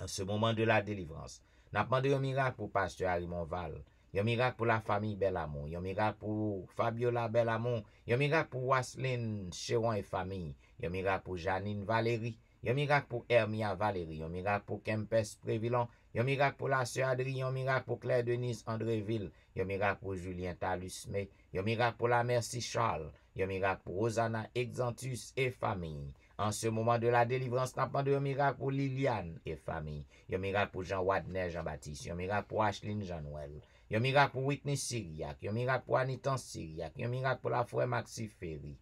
En ce moment de la délivrance, n'a demandé un miracle pour Pasteur Harry Monval. Yon miracle pour la famille Bellamont. Yon miracle pour Fabiola Bellamont. Yon miracle pour Wasseline Chéron et famille. Yon miracle pour Janine Valérie. Yon miracle pour Hermia Valérie. Yon miracle pour Kempes Prévilon. Yon miracle pour la sœur Adrien. Yon miracle pour Claire Denise Andréville. Yon miracle pour Julien Talusme. Yon miracle pour la Merci Charles. Yon miracle pour Rosanna Exantus et famille. En ce moment de la délivrance, n'a pas de miracle pour Liliane et famille. Yon miracle pour Jean Wadner Jean-Baptiste. Yon miracle pour Ashlyn Jean-Noël. Yon miracle pour Whitney Syriac. Yon miracle pour Anitan Syriac. Yon miracle pour la frère Maxi Ferry.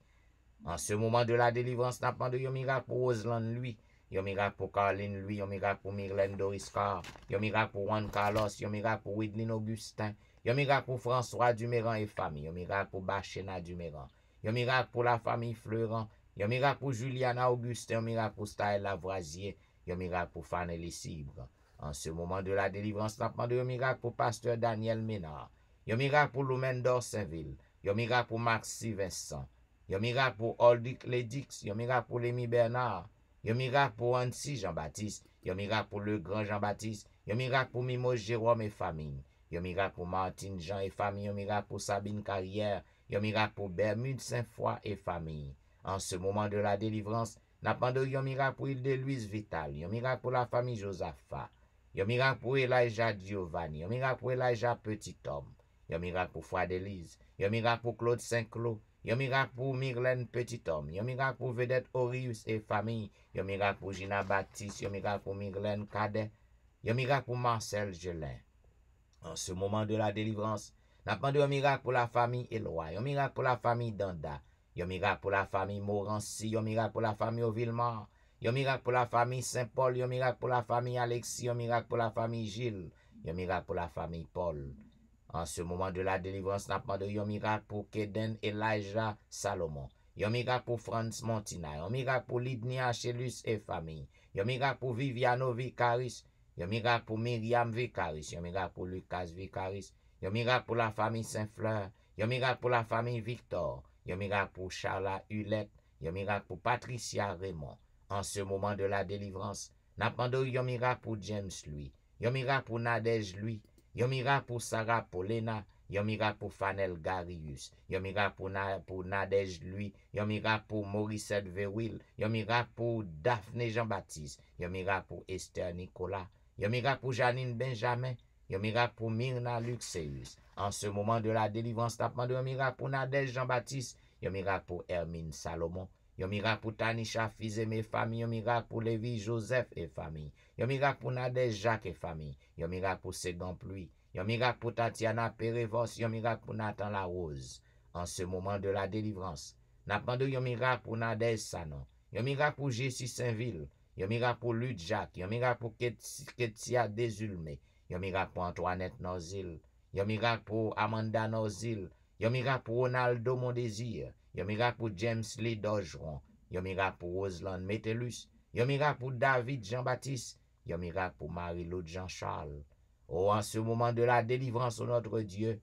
En ce moment de la délivrance, n'a pas de yon miracle pour Roseland lui. Yon miracle pour Caroline lui. Yon miracle pour Myrlène Doris Carr. Yon miracle pour Juan Carlos. Yon miracle pour Widlin Augustin. Yon miracle pour François Duméran et famille. Yon miracle pour Bachena Duméran. Yon miracle pour la famille Fleurant. Yon miracle pour Juliana Augustin. Yon miracle pour Staël Lavoisier. Yon miracle pour Fanelli Cibre. En ce moment de la délivrance, n'a pas de yon miracle pour Pasteur Daniel Ménard. Yon miracle pour Loumendor Saint-Ville. Yon miracle pour Maxi Vincent. Yon miracle pour Oldic Ledix. Yon miracle pour Lémi Bernard. Yon miracle pour Annecy Jean-Baptiste. Yon miracle pour le grand Jean-Baptiste. Yon miracle pour Mimo Jérôme et famille. Yon miracle pour Martine Jean et famille. Yon miracle pour Sabine Carrière. Yon miracle pour Bermude Saint-Foy et famille. En ce moment de la délivrance, n'a pas de yon miracle pour Île de Louise Vital. Yon miracle pour la famille Josaphat. Yon miracle pour Elijah Giovanni. Yon miracle pour Elijah Petit Homme. Yon miracle pour Fouad Élise. Yon miracle pour Claude Saint-Cloud. Yon miracle pour Myrlène Petit Homme. Yon miracle pour Vedette Orius et famille. Yon miracle pour Gina Baptiste. Yon miracle pour Myrlène Cadet. Yon miracle pour Marcel Gelin. En ce moment de la délivrance, n'a pas de miracle pour la famille Éloi. Yon miracle pour la famille Danda. Yon miracle pour la famille Morancy. Yon miracle pour la famille Ovillemar. Yon miracle pour la famille Saint-Paul. Yon miracle pour la famille Alexis. Yon miracle pour la famille Gilles. Yon miracle pour la famille Paul. En ce moment de la délivrance, n'a pas de yon miracle pour Keden Elijah Salomon. Yon miracle pour Franz Montina. Yon miracle pour Lidnia Achelus et famille. Yon miracle pour Viviano Vicaris. Yon miracle pour Myriam Vicaris. Yon miracle pour Lucas Vicaris. Yon miracle pour la famille Saint-Fleur. Yon miracle pour la famille Victor. Yon miracle pour Charla Hulette. Yon miracle pour Patricia Raymond. En ce moment de la délivrance, n'a pas de yon miracle pour James Louis. Yon miracle pour Nadège Louis. Yon miracle pour Sarah Paulina. Yon miracle pour Fanel Garius. Yon miracle pour Nadège Louis. Yon miracle pour Morissette Verwil. Yon miracle pour Daphné Jean-Baptiste. Yon miracle pour Esther Nicolas. Yon miracle pour Janine Benjamin. Yon miracle pour Myrna Luxeus. En ce moment de la délivrance, tapant de yon miracle pour Nadège Jean-Baptiste. Yon miracle pour Hermine Salomon. Yon miracle pour Tanisha Fizem et famille. Yon miracle pour Lévi Joseph et famille. Yon miracle pour Nadège Jacques et famille. Yon miracle pour Ségan Pluie. Yon miracle pour Tatiana Perevos. Yon miracle pour Nathan Larose. En ce moment de la délivrance, n'apprend de yon miracle pour Nadège Sanon. Yon miracle pour Jessie Saint-Ville. Yon miracle pour Luc Jacques. Yon miracle pour Ketia Desulmé. Yon miracle pour Antoinette Nozil. Yon miracle pour Amanda Nozil. Yon miracle pour Ronaldo Mondésir. Yon miracle pour James Lee Dorgeron. Yon miracle pour Roselaine Métellus. Yon miracle pour David Jean-Baptiste. Yon miracle pour Marie-Laude Jean-Charles. Oh, en ce moment de la délivrance, au notre Dieu,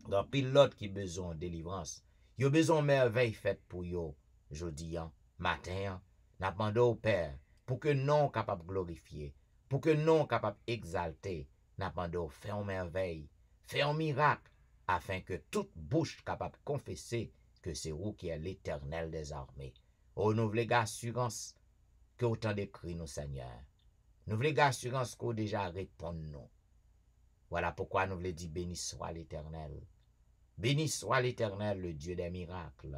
dans pilote qui besoin de délivrance, yo besoin merveille faite pour yo, jodi matin, n'a demandé au Père, pour que non capable glorifier, pour que non capable exalter, n'a demandé au faire une merveille, faire un miracle, afin que toute bouche capable confesser que c'est vous qui est l'Éternel des armées. Oh, nous voulons assurance que autant d'écrit nous, Seigneur. Nous voulons assurance qu'on déjà répond nous. Voilà pourquoi nous voulons dire béni soit l'Éternel. Béni soit l'Éternel, le Dieu des miracles.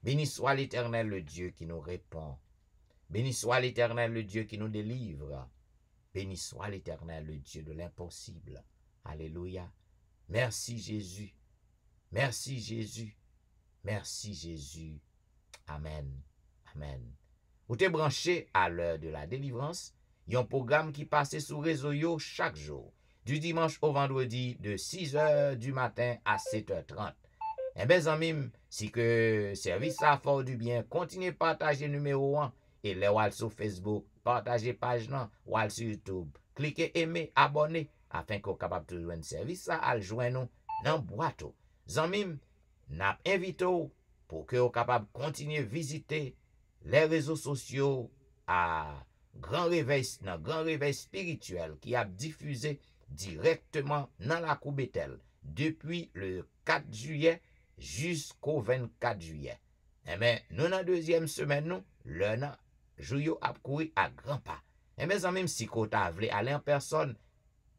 Béni soit l'Éternel, le Dieu qui nous répond. Béni soit l'Éternel, le Dieu qui nous délivre. Béni soit l'Éternel, le Dieu de l'impossible. Alléluia. Merci Jésus. Merci Jésus. Merci Jésus. Amen. Amen. Vous êtes branché à l'heure de la délivrance. Il y a un programme qui passe sur réseau yo chaque jour. Du dimanche au vendredi de 6h du matin à 7h30. Et mes amis, si que service a fort du bien, continuez à partager numéro 1 et les wall sur Facebook, partagez page nan, wall sur YouTube. Cliquez aimer, abonner afin qu'on capable de joindre service ça à joindre nous dans boîte. Zanmim, n'a invité pour que vous capable continuer visiter les réseaux sociaux à grand réveil spirituel qui a diffusé directement dans la Coubétel depuis le 4 juillet jusqu'au 24 juillet. Eh bien, nous dans la deuxième semaine, nous, le jour a couru à grands pas. Eh bien, même si vous voulez aller en personne,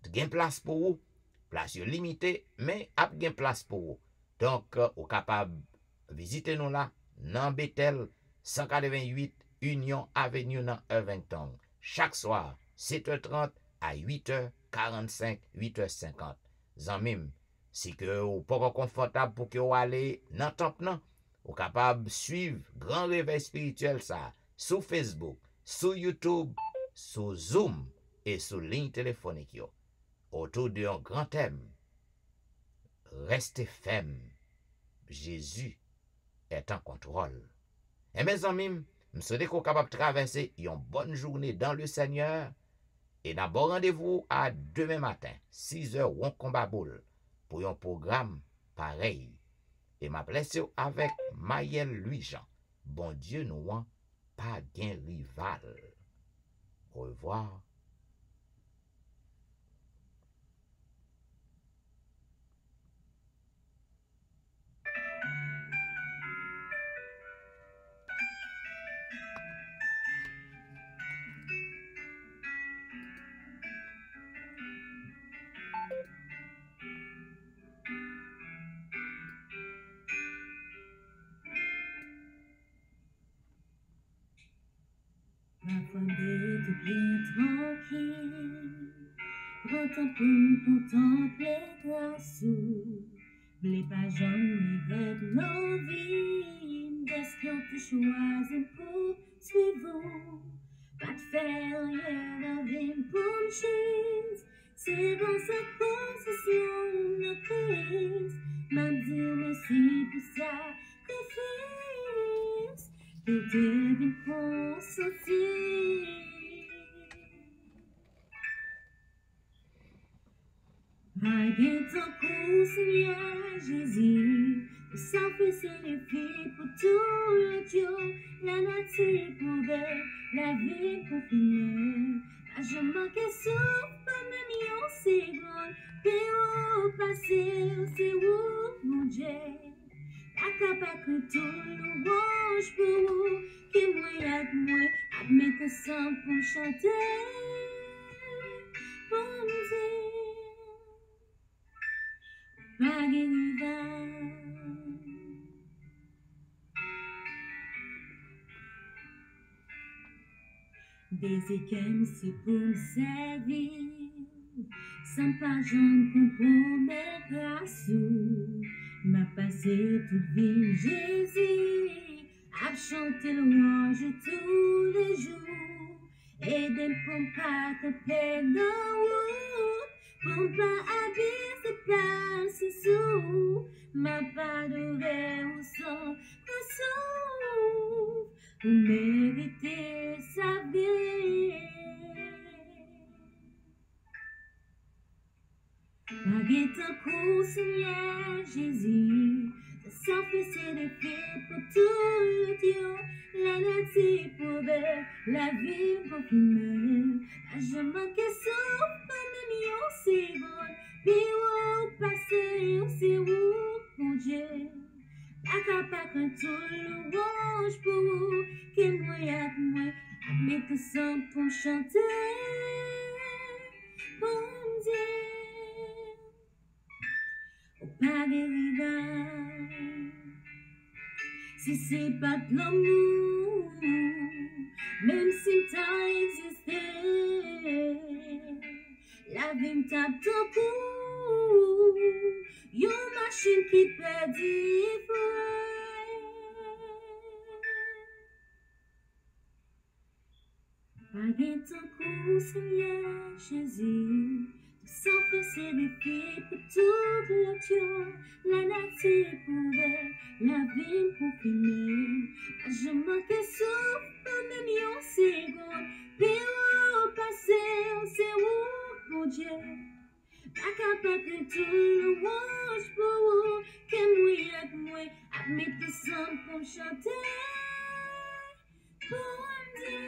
il y a place pour vous, place limitée, mais il y a place pour vous. Donc, vous êtes capable de visiter nous là, dans Bethel, 188 Union Avenue dans Irvington. Chaque soir, 7h30 à 8h45, 8h50. Zanmim, si que vous pas confortable pour que vous allez dans le temple, vous êtes capable de suivre Grand Réveil Spirituel ça, sur Facebook, sur YouTube, sur Zoom et sur ligne téléphonique. Autour d'un grand thème. Restez ferme. Jésus est en contrôle. Et mes amis, je souhaite qu'on capable de traverser une bonne journée dans le Seigneur. Et d'abord rendez-vous à demain matin, 6h, on combat boule, pour un programme pareil. et m'a blessé avec Mayel Louis-Jean. Bon Dieu nous pas gain rival. Au revoir. Ma fondée de bien tranquille, prends ton pour contempler grâce. Les pas jamais regrette nos vies, qu'est-ce qu'on te choisit pour suivre? Pas de faire rien dans une bonne chose, c'est dans cette position de crise. M'a dit merci pour sacrifice, tout devine consentir. Malgré ton coup, Seigneur Jésus, le sang-fait signifie pour tout le Dieu, la nature pouvait, la vie confinée. Là, je manquais souffle, pas même en seconde, mais au passé, c'est où, mon Dieu? Pas capable que tout louange pour vous, qui moi, admet que ça pour chanter, bon Dieu. Des écailles, c'est pour me servir, sans pas j'en compromettre grâce. M'a passé toute vie, Jésus, à chanter louange tous les jours, et des pompes pas te peine dans route, pour pas abuser place sous, m'a pas d'oreille au son, vous méritez sa vie. Malgré ton coup, Seigneur Jésus, le sang-fait c'est des faits pour tout le Dieu, la nature pouvait, la vie confinée. Là, je manquais souffle, pas même en seconde, puis au passé, c'est où, mon Dieu? Pas capable de tout louange pour vous, qui moi, admet que ça pour chanter, bon Dieu. Au pas des rivales, si c'est pas de l'amour, même si t'as existé, la vie me tape ton cou, y'a une machine qui perdit malgré ton coup, Seigneur Jésus, le sang-fait c'est des filles pour toute la Dieu, la nature pouvait, la vie confinée. Je manquais souffle, pas même en seconde, puis au passé, c'est où, mon Dieu? Pas capable de tout louange pour vous, que moi, admet que ça pour me chanter, bon Dieu.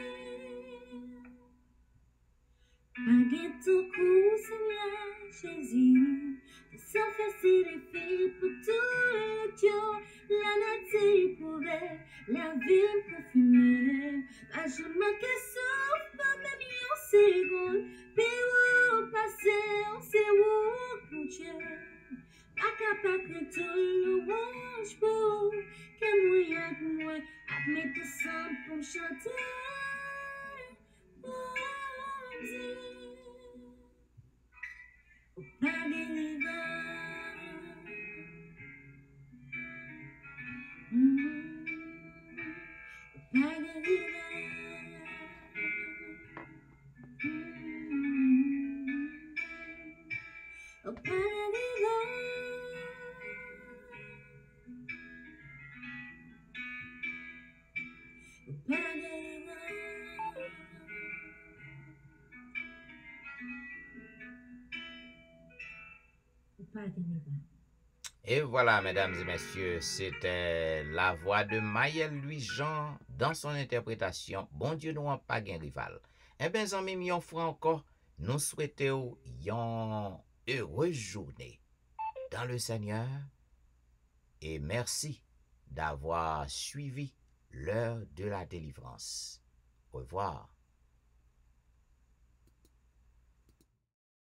Malgré ton coup, Seigneur Jésus, le sang-fait c'est des filles pour tout le Dieu, la nature pouvait, la vie parfumée. Bah, je manquais souffle, pas même en seconde, puis au passé, on sait où, mon Dieu. Pas capable de tout louange pour, que moi, admet que ça pour me chanter, bon Dieu. Au pas des rivales, au pas des rivales, au pas des rivales, au pas des rivales. Et voilà, mesdames et messieurs, c'était la voix de Maël Louis-Jean dans son interprétation Bon Dieu nous a pas gain rival. Eh bien, amis, yon fois encore, nous souhaitons une heureuse journée dans le Seigneur et merci d'avoir suivi l'heure de la délivrance. Au revoir.